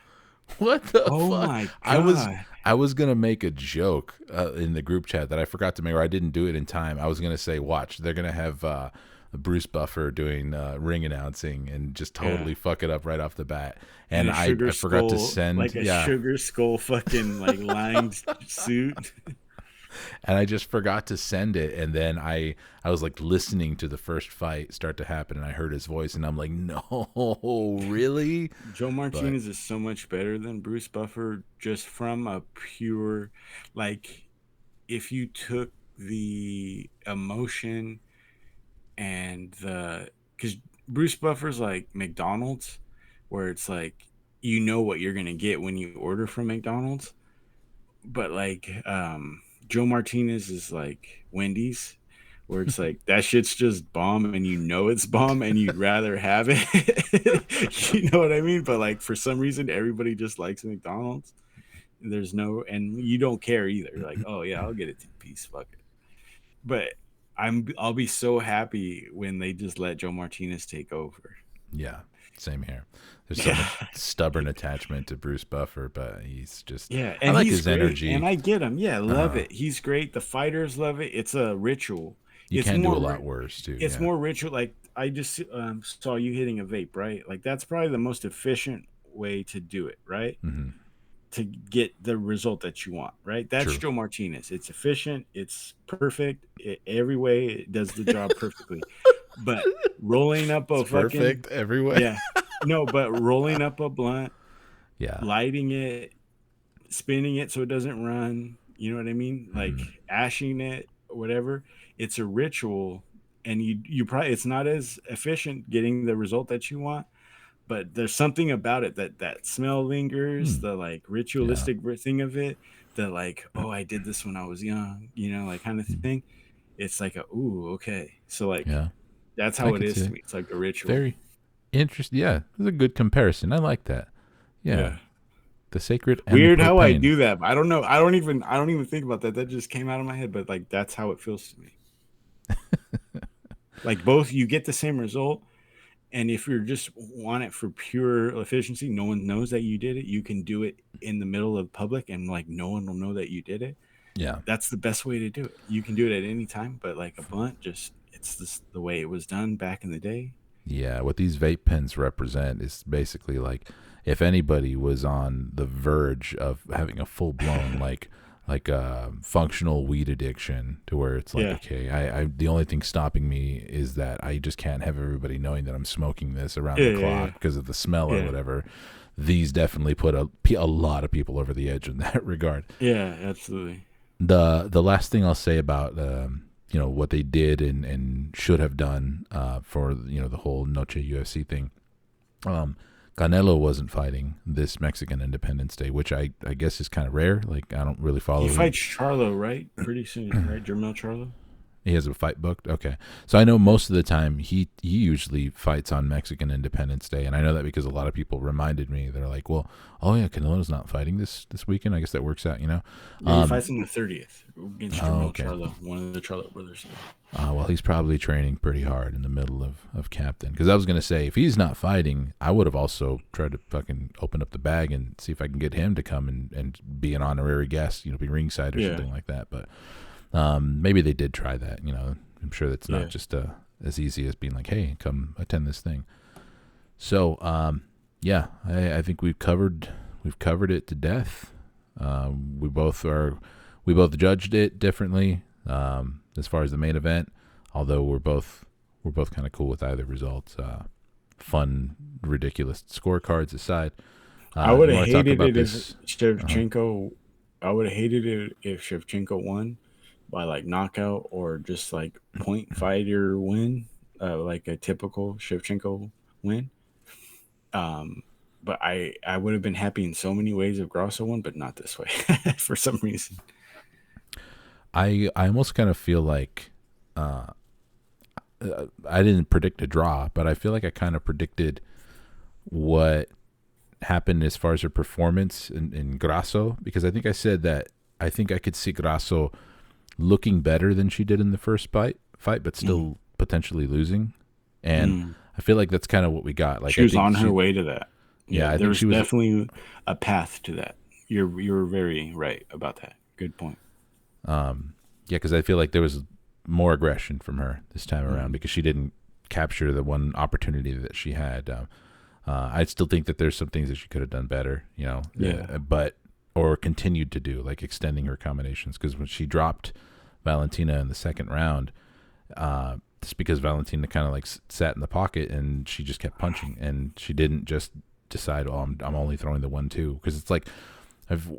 What the Oh fuck? my I was god. I was gonna make a joke in the group chat that I forgot to make, or I didn't do it in time. I was gonna say, watch, they're gonna have Bruce Buffer doing ring announcing and just Yeah. totally fuck it up right off the bat. And And a sugar I forgot to skull, send, like a yeah, sugar skull fucking like lined suit. and I just forgot to send it. And then I was like listening to the first fight start to happen, and I heard his voice, and I'm like, no, really? Joe But Martinez is so much better than Bruce Buffer, just from a pure, like, if you took the emotion and because Bruce Buffer's like McDonald's, where it's like you know what you're gonna get when you order from McDonald's, but like Joe Martinez is like Wendy's, where it's like that shit's just bomb and you know it's bomb and you'd rather have it. You know what I mean? But like for some reason everybody just likes McDonald's. There's no, and you don't care either. Like, oh yeah, I'll get a 10-piece, fuck it. But I'll be so happy when they just let Joe Martinez take over. yeah, same here. There's some Yeah. stubborn attachment to Bruce Buffer, but he's just, Yeah, I and like he's his great, and energy. I get him. Yeah, love Uh-huh. it. He's great. The fighters love it. It's a ritual. You It's can do more. a lot worse too. It's Yeah. more ritual. Like I just saw you hitting a vape, right? Like that's probably the most efficient way to do it, right? Hmm. To get the result that you want, right? That's True. Joe Martinez. It's efficient. It's perfect. Every way it does the job perfectly. But rolling up It's a fucking perfect every way. yeah, no, but rolling up a blunt, Yeah. lighting it, spinning it so it doesn't run. You know what I mean? Like Hmm. ashing it, whatever. It's a ritual, and you probably it's not as efficient getting the result that you want, but there's something about it that smell lingers, Hmm. the like Yeah. ritualistic thing of it, the like, oh, I did this when I was young, like kind of Hmm. thing. It's like a ooh, okay. So like Yeah. that's I how it could is see to it. me. It's like a ritual. Very interesting. Yeah. It's a good comparison. I like that. Yeah. Yeah. The sacred and the Weird how I propane. do that. But I don't know. I don't even think about that. That just came out of my head, but like that's how it feels to me. Like both you get the same result, and if you're just want it for pure efficiency, no one knows that you did it. You can do it in the middle of public and like no one will know that you did it. Yeah. That's the best way to do it. You can do it at any time, but like a blunt, just it's the way it was done back in the day. Yeah, what these vape pens represent is basically like if anybody was on the verge of having a full blown like a functional weed addiction to where it's like, Yeah. okay, I the only thing stopping me is that I just can't have everybody knowing that I'm smoking this around Yeah, the yeah, clock because of the smell or yeah. whatever. These definitely put a lot of people over the edge in that regard. Yeah, absolutely. The last thing I'll say about what they did and should have done for the whole Noche UFC thing. Um, Canelo wasn't fighting this Mexican Independence Day, which I guess is kind of rare. Like I don't really He follow him. fights Charlo, right? Pretty soon, right? Jermel Charlo. He has a fight booked. Okay, so I know most of the time he usually fights on Mexican Independence Day, and I know that because a lot of people reminded me. They're like, "Well, oh yeah, Canelo's not fighting this weekend. I guess that works out, you know." Yeah, he fights on the 30th against Oh, Jermel okay. Charlo, one of the Charlo brothers. Well, he's probably training pretty hard in the middle of Captain. Because I was going to say, if he's not fighting, I would have also tried to fucking open up the bag and see if I can get him to come and be an honorary guest, be ringside or Yeah, something like that. But maybe they did try that. I'm sure that's not yeah. just as easy as being like, hey, come attend this thing. So, yeah, I think we've covered it to death. We both judged it differently. As far as the main event, although we're both kind of cool with either results. Fun, ridiculous scorecards aside, I would you have want to talk hated about it if this? Uh-huh. Shevchenko. I would have hated it if Shevchenko won by like knockout or just like point fighter win, like a typical Shevchenko win. Um, but I would have been happy in so many ways if Grasso won, but not this way for some reason. I almost kind of feel like I didn't predict a draw, but I feel like I kind of predicted what happened as far as her performance in Grasso, because I think I said that I think I could see Grasso looking better than she did in the first fight, but Mm. still potentially losing. And Mm. I feel like that's kind of what we got. Like She I was think on her she, way to that. Yeah, yeah, I think there's she was. definitely a path to that. You're very right about that. Good point. Yeah, because I feel like there was more aggression from her this time around Mm. because she didn't capture the one opportunity that she had. I still think that there's some things that she could have done better, Yeah. but or continued to do, like extending her combinations. Because when she dropped Valentina in the second round, just because Valentina kind of like sat in the pocket and she just kept punching, and she didn't just decide, oh, I'm only throwing the 1-2. Because it's like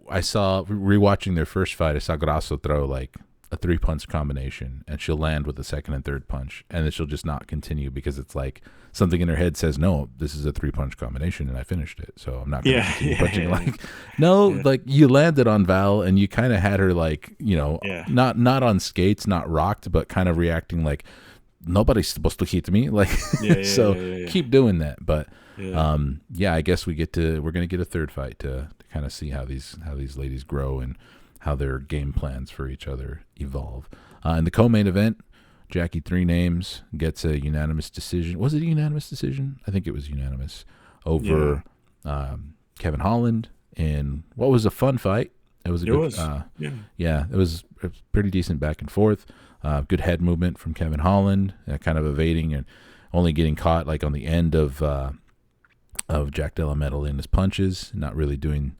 I saw rewatching their first fight, I saw Grasso throw like a 3-punch combination, and she'll land with the second and third punch, and then she'll just not continue because it's like something in her head says, no, this is a 3-punch combination and I finished it, so I'm not going to continue punching. Like, no, like you landed on Val and you kind of had her like, not on skates, not rocked, but kind of reacting like nobody's supposed to hit me. Like, keep doing that. But I guess we're going to get a third fight to kind of see how these ladies grow and how their game plans for each other evolve. In the co-main event, Jackie Three Names gets a unanimous decision. Was it a unanimous decision? I think it was unanimous over Kevin Holland in what was a fun fight. It was it was pretty decent back and forth. Good head movement from Kevin Holland, kind of evading and only getting caught like on the end of Jack Della Madalena's punches, not really doing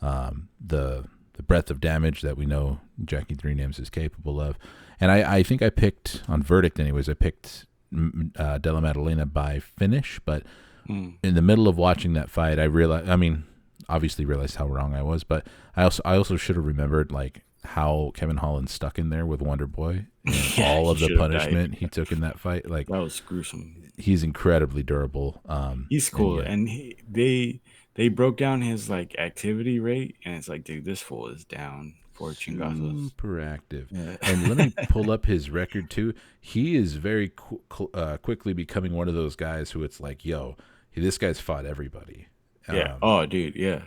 the breadth of damage that we know Jackie Three Names is capable of. And I think I picked, on verdict anyways, I picked Della Maddalena by finish, but in the middle of watching that fight, obviously realized how wrong I was, but I also should have remembered like how Kevin Holland stuck in there with Wonder Boy and all of the punishment he took in that fight. Like, that was gruesome. He's incredibly durable. He's cool. And they broke down his like activity rate, and it's like, dude, this fool is down for chingazos. Super active. Yeah. And let me pull up his record too. He is very quickly becoming one of those guys who it's like, yo, this guy's fought everybody. Yeah. Dude. Yeah.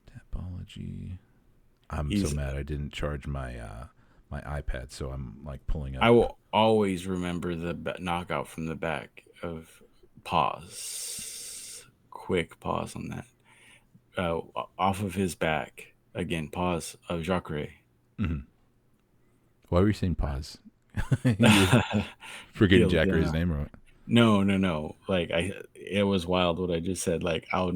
Tapology. I'm so mad I didn't charge my my iPad, so I'm like pulling up. I will always remember the knockout from the back of pause. Quick pause on that. Off of his back. Again, pause of Jacare. Mm-hmm. Why were you saying pause? Forgetting Jacare's name or what? No. Like it was wild what I just said. Like I'll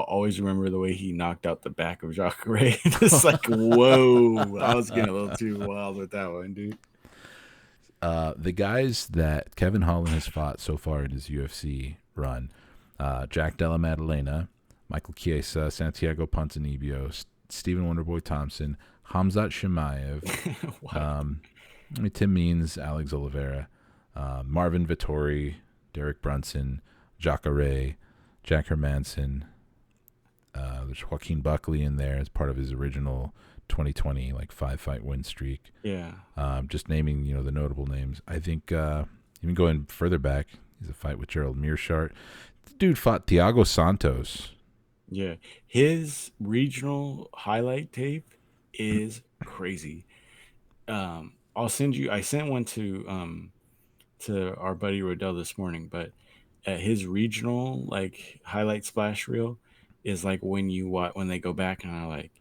always remember the way he knocked out the back of Jacare. It's like, whoa! I was getting a little too wild with that one, dude. The guys that Kevin Holland has fought so far in his UFC run, Jack Della Maddalena, Michael Chiesa, Santiago Ponzinibbio, Stephen Wonderboy Thompson, Hamzat Chimaev, Tim Means, Alex Oliveira, Marvin Vittori, Derek Brunson, Jacare, Jack Hermanson. There's Joaquin Buckley in there as part of his original 2020 like 5-fight win streak. Yeah. Just naming the notable names. I think even going further back, he's a fight with Gerald Mearshart. The dude fought Thiago Santos. Yeah, his regional highlight tape is crazy. I'll send you. I sent one to our buddy Rodell this morning, but his regional like highlight splash reel is like when they go back and are like,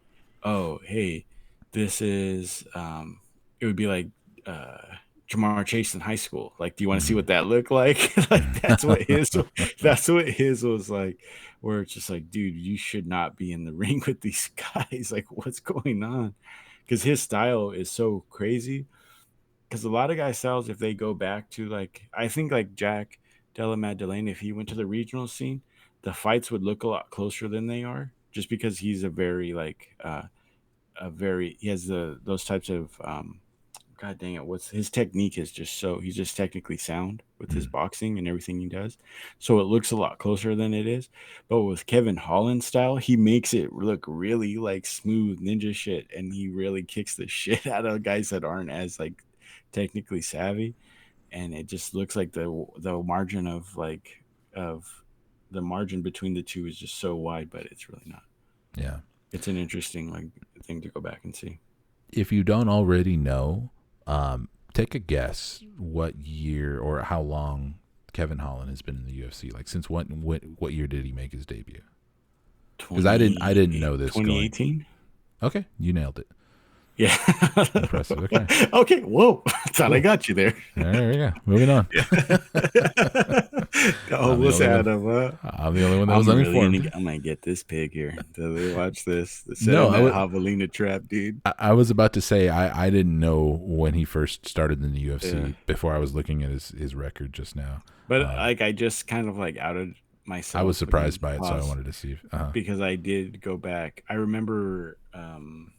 oh hey, this is it would be like Jamar Chase in high school. Like, do you want to see what that looked like? Like that's what his was like. Where it's just like, dude, you should not be in the ring with these guys. Like, what's going on? Because his style is so crazy. Because a lot of guys' styles, if they go back to like, I think like Jack Della Maddalena, if he went to the regional scene, the fights would look a lot closer than they are. Just because he's a very like, he has those types of, God dang it, his technique is just he's just technically sound with his boxing and everything he does. So it looks a lot closer than it is. But with Kevin Holland's style, he makes it look really like smooth ninja shit. And he really kicks the shit out of guys that aren't as like technically savvy. And it just looks like the margin of the margin between the two is just so wide, but it's really not. Yeah. It's an interesting like thing to go back and see. If you don't already know, take a guess what year or how long Kevin Holland has been in the UFC. Like since what year did he make his debut? Because I didn't know this. 2018. Okay, you nailed it. Yeah, impressive. Okay. Okay. Whoa, thought I got you there. There we go. Moving on. I'm the Almost only one. had him, huh? I'm the only one that was uninformed. I'm gonna get this pig here. Watch this. Set No, in that javelina trap, dude. I was about to say I didn't know when he first started in the Yeah. UFC before I was looking at his record just now. But like I just kind of like outed I was myself surprised again. by it, so I Pause. wanted to see. Because I did go back. I remember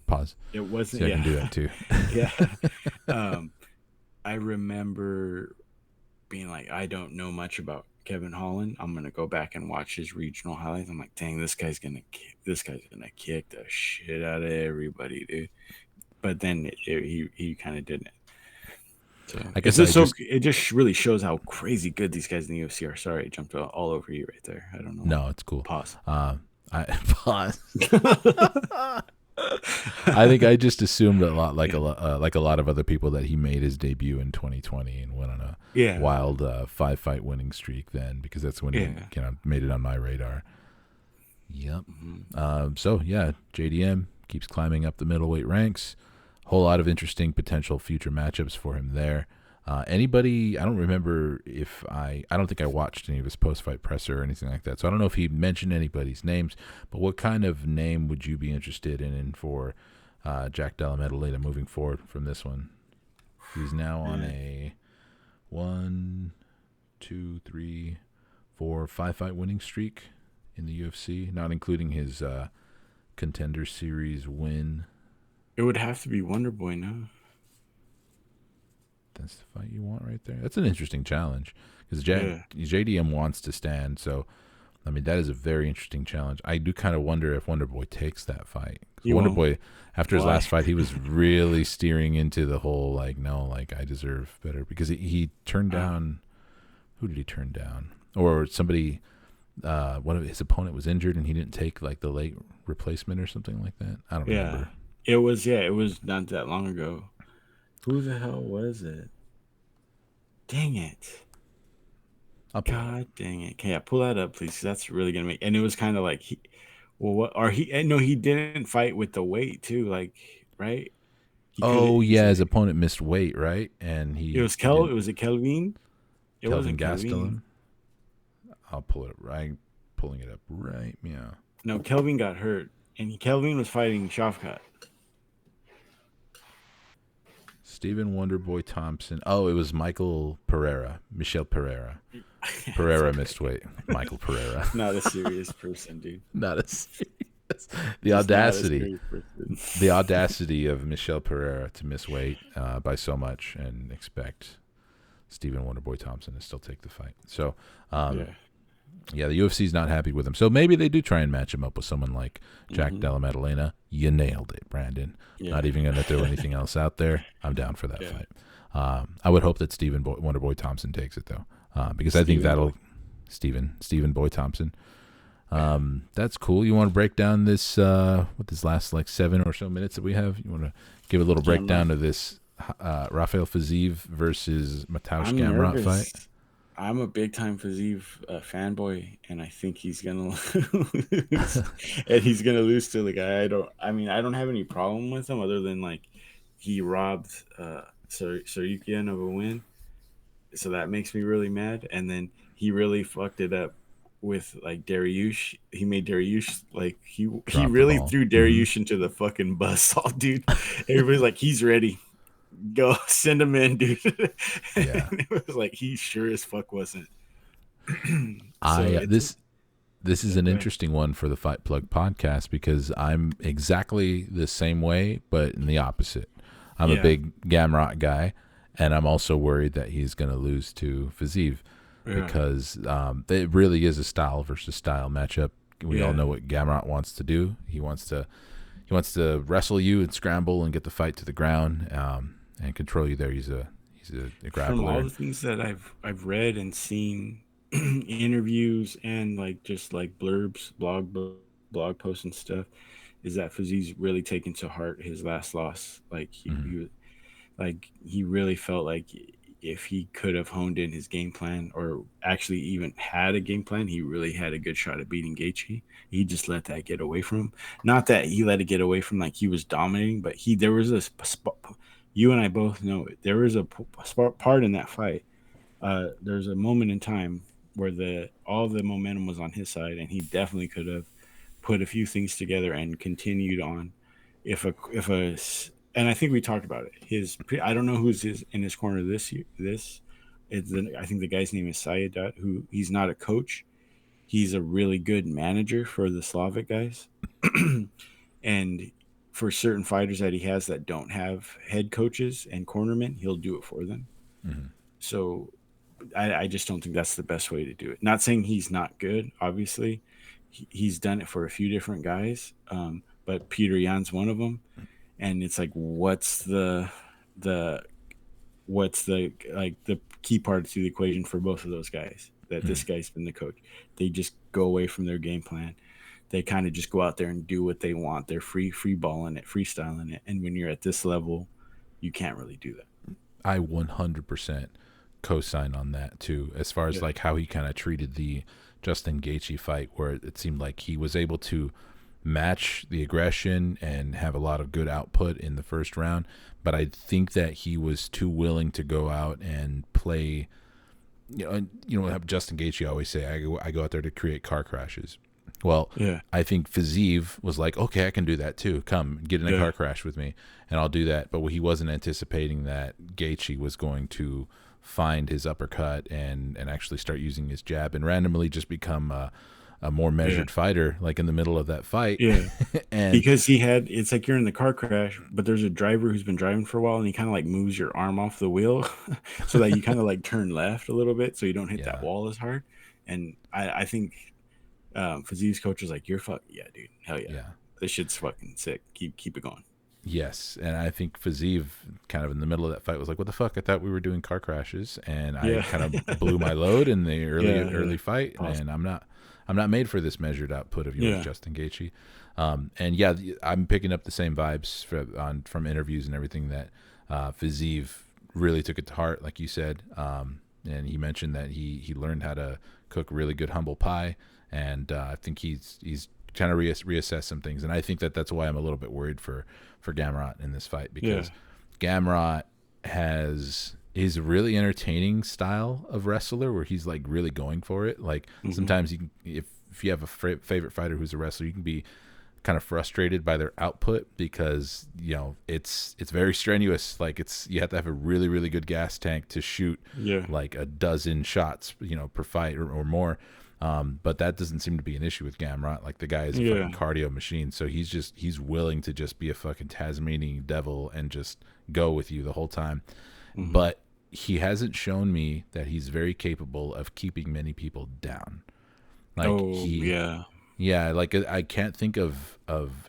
Pause. it wasn't See, I can yeah. do that too. Yeah. Um I remember being like, I don't know much about Kevin Holland. I'm gonna go back and watch his regional highlights. I'm like, dang, this guy's gonna kick the shit out of everybody, dude. But then he kind of didn't. So I it's guess I just so just it just really shows how crazy good these guys in the UFC are. Sorry, I jumped all over you right there. I don't know why. no, it's cool. Pause. I pause. I think I just assumed a lot like a lot of other people that he made his debut in 2020 and went on a Yeah. wild 5-fight winning streak then, because that's when he made it on my radar. Yep. So yeah, JDM keeps climbing up the middleweight ranks. Whole lot of interesting potential future matchups for him there. Anybody? I don't remember if I don't think I watched any of his post-fight presser or anything like that. So I don't know if he mentioned anybody's names. But what kind of name would you be interested in for Jack Della Maddalena moving forward from this one? He's now on a 1, 2, 3, 4, 5-fight winning streak in the UFC, not including his Contender Series win. It would have to be Wonder Boy now. That's the fight you want right there. That's an interesting challenge because JDM wants to stand. So, I mean, that is a very interesting challenge. I do kind of wonder if Wonder Boy takes that fight. Wonder Boy, after his last fight, he was really steering into the whole I deserve better, because he turned down. Who did he turn down? Or somebody. One of his opponent was injured and he didn't take like the late replacement or something like that. I don't remember. It was not that long ago. Who the hell was it? Dang it. God dang it. Okay, pull that up, please. That's really gonna make. And it was kind of like he didn't fight with the weight too, like, right? His opponent missed weight, right? And was it Kelvin? It Kelvin wasn't Gastelum. I'll pull it right. Pulling it up right meow. No, Kelvin got hurt, and Kelvin was fighting Shafkat. Stephen Wonderboy Thompson. Oh, it was Michel Pereira. Pereira missed weight. Michael Pereira. Not a serious person, dude. Not a serious. The audacity. The audacity of Michel Pereira to miss weight by so much and expect Stephen Wonderboy Thompson to still take the fight. So, yeah, the UFC's not happy with him. So maybe they do try and match him up with someone like Jack Della Maddalena. You nailed it, Brandon. Yeah. Not even going to throw anything else out there. I'm down for that fight. I would hope that Stephen Wonderboy Thompson takes it, though, because I think that'll Stephen Boy Thompson. That's cool. You want to break down this this last like 7 or so minutes that we have? You want to give a little breakdown of this Rafael Fiziev versus Mateusz Gamrot fight? I'm a big time Fiziev fanboy, and I think he's gonna lose. And he's gonna lose to the guy. I don't have any problem with him other than like he robbed Sarukian of a win, so that makes me really mad. And then he really fucked it up with like Dariush. He made Dariush like he really threw Dariush into the fucking buzzsaw, dude. Everybody's like, he's ready. Go send him in, dude. Yeah. It was like he sure as fuck wasn't. This is an interesting one for the Fight Plug podcast because I'm exactly the same way, but in the opposite. I'm a big Gamrot guy, and I'm also worried that he's going to lose to Fiziev because it really is a style versus style matchup. We all know what Gamrot wants to do. He wants to wrestle you and scramble and get the fight to the ground. And control you there. He's a grappler. From all the things that I've read and seen, interviews and like just like blurbs, blog posts and stuff, is that Fiziev's really taken to heart his last loss. Like he really felt like if he could have honed in his game plan, or actually even had a game plan, he really had a good shot at beating Gaethje. He just let that get away from him. Not that he let it get away from like he was dominating, but there was a you and I both know it. There was a part in that fight. There's a moment in time where the all the momentum was on his side, and he definitely could have put a few things together and continued on. And I think we talked about it. I don't know who's in his corner this year. I think the guy's name is Sayadat, who he's not a coach. He's a really good manager for the Slavic guys. And for certain fighters that he has that don't have head coaches and cornermen, he'll do it for them. Mm-hmm. So I just don't think that's the best way to do it. Not saying he's not good, obviously. He's done it for a few different guys, but Peter Yan's one of them. And it's like, the what's the like the key part to the equation for both of those guys? That this guy's been the coach. They just go away from their game plan. They kind of just go out there and do what they want. They're free balling it, freestyling it. And when you're at this level, you can't really do that. I 100% co-sign on that too, as far as like how he kind of treated the Justin Gaethje fight, where it seemed like he was able to match the aggression and have a lot of good output in the first round, but I think that he was too willing to go out and play. Have Justin Gaethje always say, I go out there to create car crashes. Well, I think Fiziev was like, okay, I can do that too. Come get in a car crash with me, and I'll do that. But he wasn't anticipating that Gaethje was going to find his uppercut and actually start using his jab and randomly just become a more measured fighter, like in the middle of that fight. Yeah, and because it's like you're in the car crash, but there's a driver who's been driving for a while, and he kind of like moves your arm off the wheel so that you kind of like turn left a little bit so you don't hit that wall as hard. And I think Fiziev's coach was like, "You're yeah, dude, hell yeah, this shit's fucking sick. Keep it going." Yes, and I think Fiziev kind of in the middle of that fight was like, "What the fuck? I thought we were doing car crashes," and I kind of blew my load in the early fight, awesome. And I'm not made for this measured output of yours, Justin Gaethje. And I'm picking up the same vibes from interviews and everything that Fiziev really took it to heart, like you said. And he mentioned that he learned how to cook really good humble pie, and I think he's trying to reassess some things. And I think that's why I'm a little bit worried for Gamrot in this fight, because Gamrot has his really entertaining style of wrestler where he's like really going for it. Like sometimes if you have a favorite fighter who's a wrestler, you can be kind of frustrated by their output because it's very strenuous. Like you have to have a really, really good gas tank to shoot like a dozen shots per fight or more. But that doesn't seem to be an issue with Gamrot. Like the guy is a fucking cardio machine, so he's willing to just be a fucking Tasmanian devil and just go with you the whole time. But he hasn't shown me that he's very capable of keeping many people down. Like like I can't think of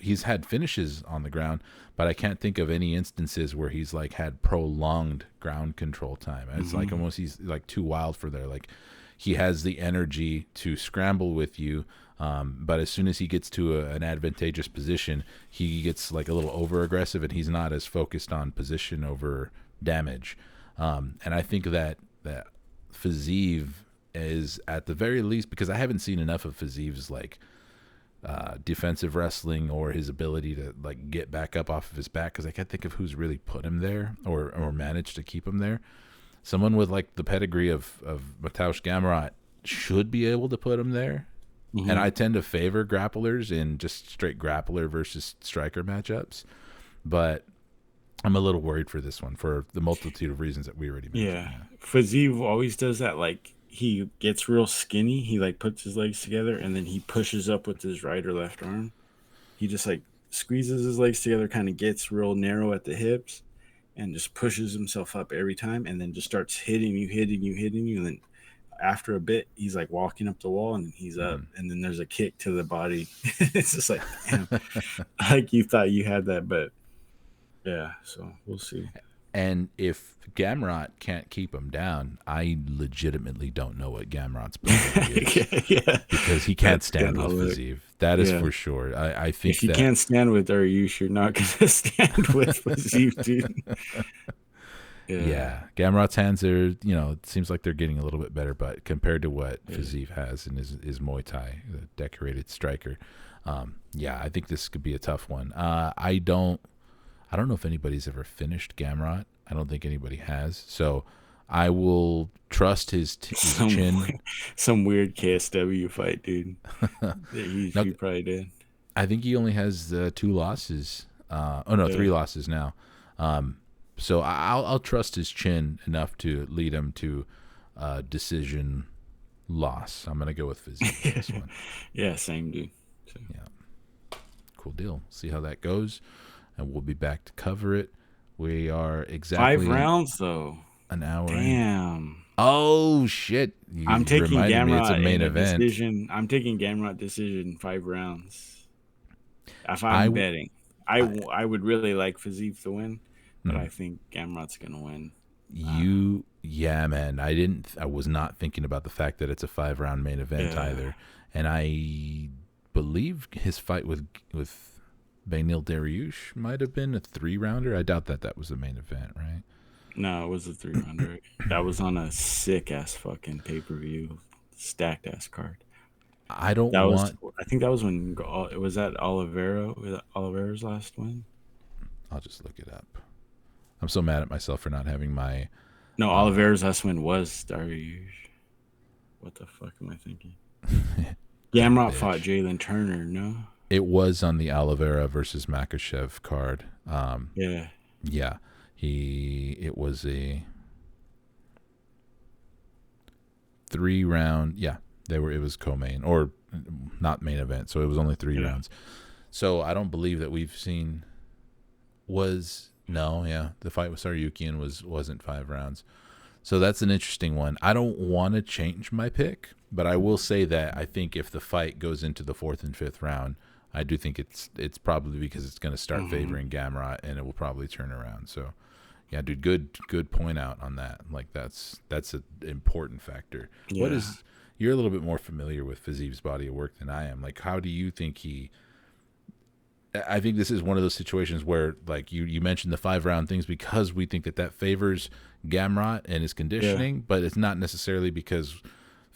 he's had finishes on the ground, but I can't think of any instances where he's like had prolonged ground control time. It's like almost he's like too wild for there. Like he has the energy to scramble with you, but as soon as he gets to an advantageous position, he gets like a little over aggressive, and he's not as focused on position over damage. And I think that Fiziev is at the very least, because I haven't seen enough of Fiziev's like defensive wrestling or his ability to like get back up off of his back, because I can't think of who's really put him there or managed to keep him there. Someone with like the pedigree of Mateusz Gamrot should be able to put him there. And I tend to favor grapplers in just straight grappler versus striker matchups, but I'm a little worried for this one for the multitude of reasons that we already mentioned. Fiziev always does that. Like he gets real skinny. He like puts his legs together and then he pushes up with his right or left arm. He just like squeezes his legs together, kind of gets real narrow at the hips, and just pushes himself up every time, and then just starts hitting you. And then after a bit, he's like walking up the wall, and he's up, and then there's a kick to the body. It's just like, damn, like you thought you had that, but so we'll see. And if Gamrot can't keep him down, I legitimately don't know what Gamrot's ability is. Because he can't stand with Fiziev. That is for sure. I think if you can't stand with Dariush, you're not going to stand with Fiziev, dude. Gamrot's hands are, it seems like they're getting a little bit better, but compared to what Fiziev has in his Muay Thai, the decorated striker, I think this could be a tough one. I don't know if anybody's ever finished Gamrot. I don't think anybody has. So I will trust his Some chin. some weird KSW fight, dude. No, He probably did. I think he only has 2 losses. Oh no, Yeah. 3 losses now. Um, so I'll trust his chin enough to lead him to decision loss. I'm gonna go with Fiziev in this one. Yeah, same dude. So, Yeah, cool deal. See how that goes, and we'll be back to cover it. We are 5 rounds though. an hour in. Damn. Oh shit! I'm You taking reminded me it's a Gamrot in main a event. decision. I'm taking Gamrot decision 5 rounds. If I, I'm w- betting, I I would really like Fiziev to win, but mhm. I think Gamrot's gonna win. Yeah, man. I was not thinking about the fact that it's a 5 round main event Yeah. either. And I believe his fight with Beneil Dariush might have been a 3 rounder. I doubt that was the main event, right? No, it was a 3 rounder. That was on a sick ass fucking pay per view, stacked ass card. I don't That was, want. I think that was when it was that Oliveira's last win. I'll just look it up. I'm so mad at myself for not having my. No, Uh, Oliveira's last win was Dariush. What the fuck am I thinking? that Gamrot fought bitch. Jalen Turner. No. It was on the Oliveira versus Makachev card. Yeah. Yeah, it was a 3 round. Yeah, it was co-main or not main event, so it was only three Yeah. rounds. So I don't believe that we've seen the fight with Saryukian wasn't 5 rounds. So that's an interesting one. I don't want to change my pick, but I will say that I think if the fight goes into the 4th and 5th round, I do think it's probably because it's going to start Hmm. favoring Gamrot and it will probably turn around. So yeah, dude, good point out on that. Like that's an important factor. Yeah. You're a little bit more familiar with Fiziev's body of work than I am. Like, how do you think he? I think this is one of those situations where, like you mentioned the 5 round things because we think that favors Gamrot and his Yeah. conditioning, but it's not necessarily because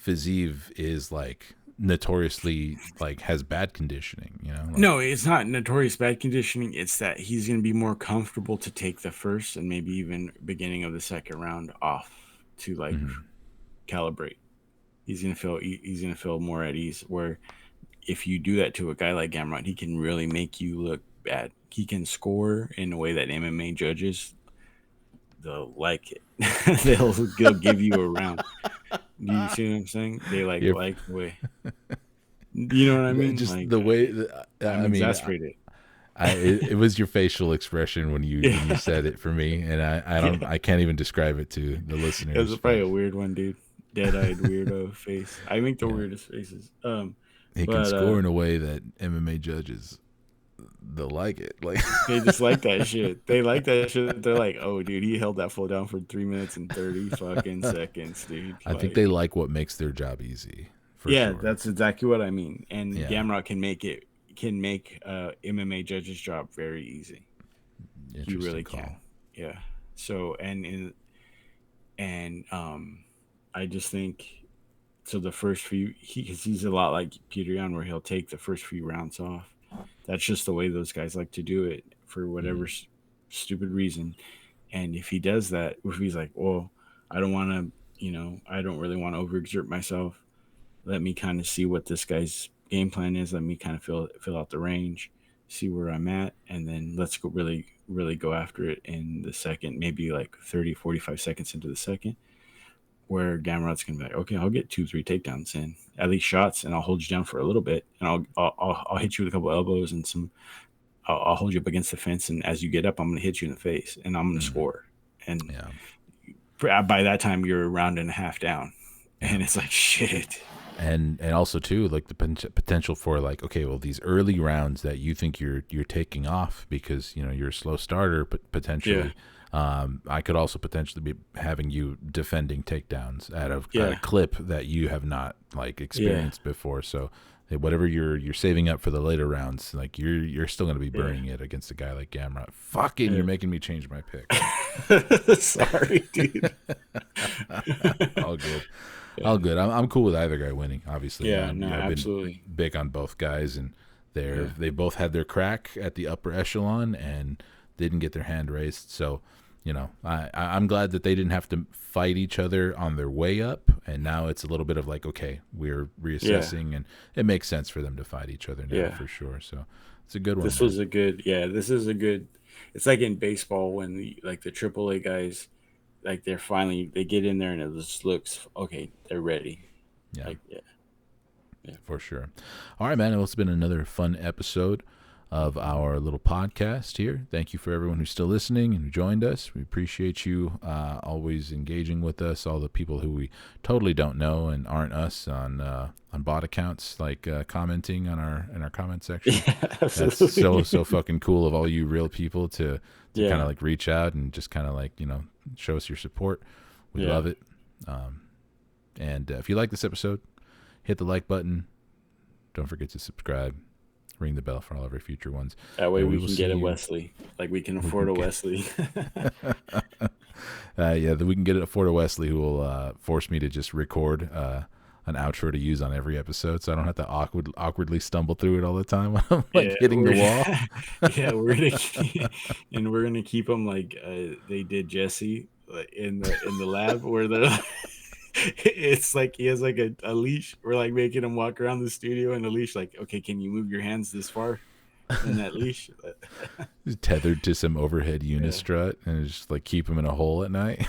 Fiziev is like notoriously like has bad conditioning. Like No, it's not notorious bad conditioning. It's that he's going to be more comfortable to take the first and maybe even beginning of the second round off to like mhm. calibrate. He's going to feel more at ease. Where if you do that to a guy like Gamrot, he can really make you look bad. He can score in a way that MMA judges they'll like it. They'll give you a round. Do you see what I'm saying? They You're like the way. You know what I mean? just Like the way. That, I'm I mean, exasperated. it was your facial expression when you Yeah. said it for me, and Yeah. I can't even describe it to the That's listeners, probably but a weird one, dude. Dead-eyed weirdo face. I make the yeah, weirdest faces. he can But score in a way that MMA judges they'll like it. Like they just like that shit. They like that shit. They're like, oh, dude, he held that fool down for 3 minutes and 30 fucking seconds, dude. I think they Like, like what makes their job easy, for yeah, sure. that's exactly what I mean. And Yeah, Gamrot can make MMA judge's job very easy. He interesting really can. call. Yeah. So and I just think so. The first few, because he's a lot like Peter Yan, where he'll take the first few rounds off. That's just the way those guys like to do it for whatever Mm, stupid reason. And if he does that, if he's like, well, I don't want to, I don't really want to overexert myself. Let me kind of see what this guy's game plan is. Let me kind of fill out the range, see where I'm at, and then let's go really go after it in the second, maybe like 30, 45 seconds into the second, where Gamrot's gonna be like, okay, I'll get 2, 3 takedowns in, at least shots, and I'll hold you down for a little bit, and I'll hit you with a couple elbows and some. I'll hold you up against the fence, and as you get up, I'm gonna hit you in the face, and I'm gonna mm, score. And yeah, by that time, you're a round and a half down, yeah. and it's like shit. And also too, like the potential for like, okay, well, these early rounds that you think you're taking off because you're a slow starter, but Yeah, potentially, I could also potentially be having you defending takedowns at a yeah, clip that you have not like yeah, experienced before. So whatever you're saving up for the later rounds, like you're still going to be yeah. burning it against a guy like Gamrot. Fucking, Yeah. you're making me change my pick. Sorry, dude. All good. Yeah. All good. I'm cool with either guy winning. Obviously, Yeah, no, I've been absolutely. big on both guys, and Yeah. they both had their crack at the upper echelon and didn't get their hand raised. So, I'm glad that they didn't have to fight each other on their way up, and now it's a little bit of like, okay, we're reassessing, and it makes sense for them to fight each other now for sure. So it's a good one. This is a good. It's like in baseball when the AAA guys, like they get in there and it just looks okay. They're ready. Yeah. For sure. All right, man. Well, it's been another fun episode of our little podcast here. Thank you for everyone who's still listening and who joined us. We appreciate you always engaging with us. All the people who we totally don't know and aren't us on bot accounts, like commenting in our comment section. Yeah, absolutely. That's so fucking cool of all you real people to kind of like reach out and just kind of like show us your support. We love it. And if you like this episode, hit the like button. Don't forget to subscribe. Ring the bell for all of our future ones. That way we can get a Wesley. Like we can afford a Wesley. We can afford a Wesley who will force me to just record an outro to use on every episode, so I don't have to awkwardly stumble through it all the time when I'm hitting the wall. Yeah, we're gonna keep them like they did Jesse in the lab where they're. It's like he has like a leash. We're like making him walk around the studio in a leash. Like, okay, can you move your hands this far in that leash? He's tethered to some overhead unistrut and just like keep him in a hole at night.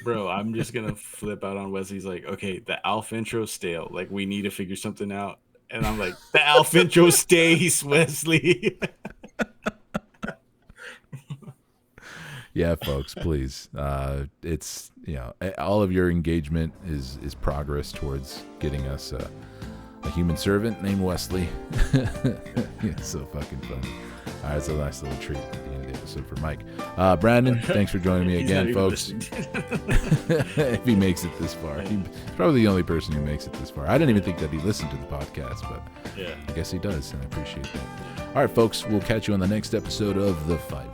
Bro, I'm just gonna flip out on Wesley's like, okay, the Alf intro's stale. Like, we need to figure something out. And I'm like, the Alf intro stays, Wesley. Yeah, folks, please. It's all of your engagement is progress towards getting us a human servant named Wesley. It's so fucking funny. All right, it's a nice little treat at the end of the episode for Mike. Brandon, thanks for joining me again, folks. If he makes it this far, he's probably the only person who makes it this far. I didn't even think that he listened to the podcast, but I guess he does, and I appreciate that. All right, folks, we'll catch you on the next episode of The Fight.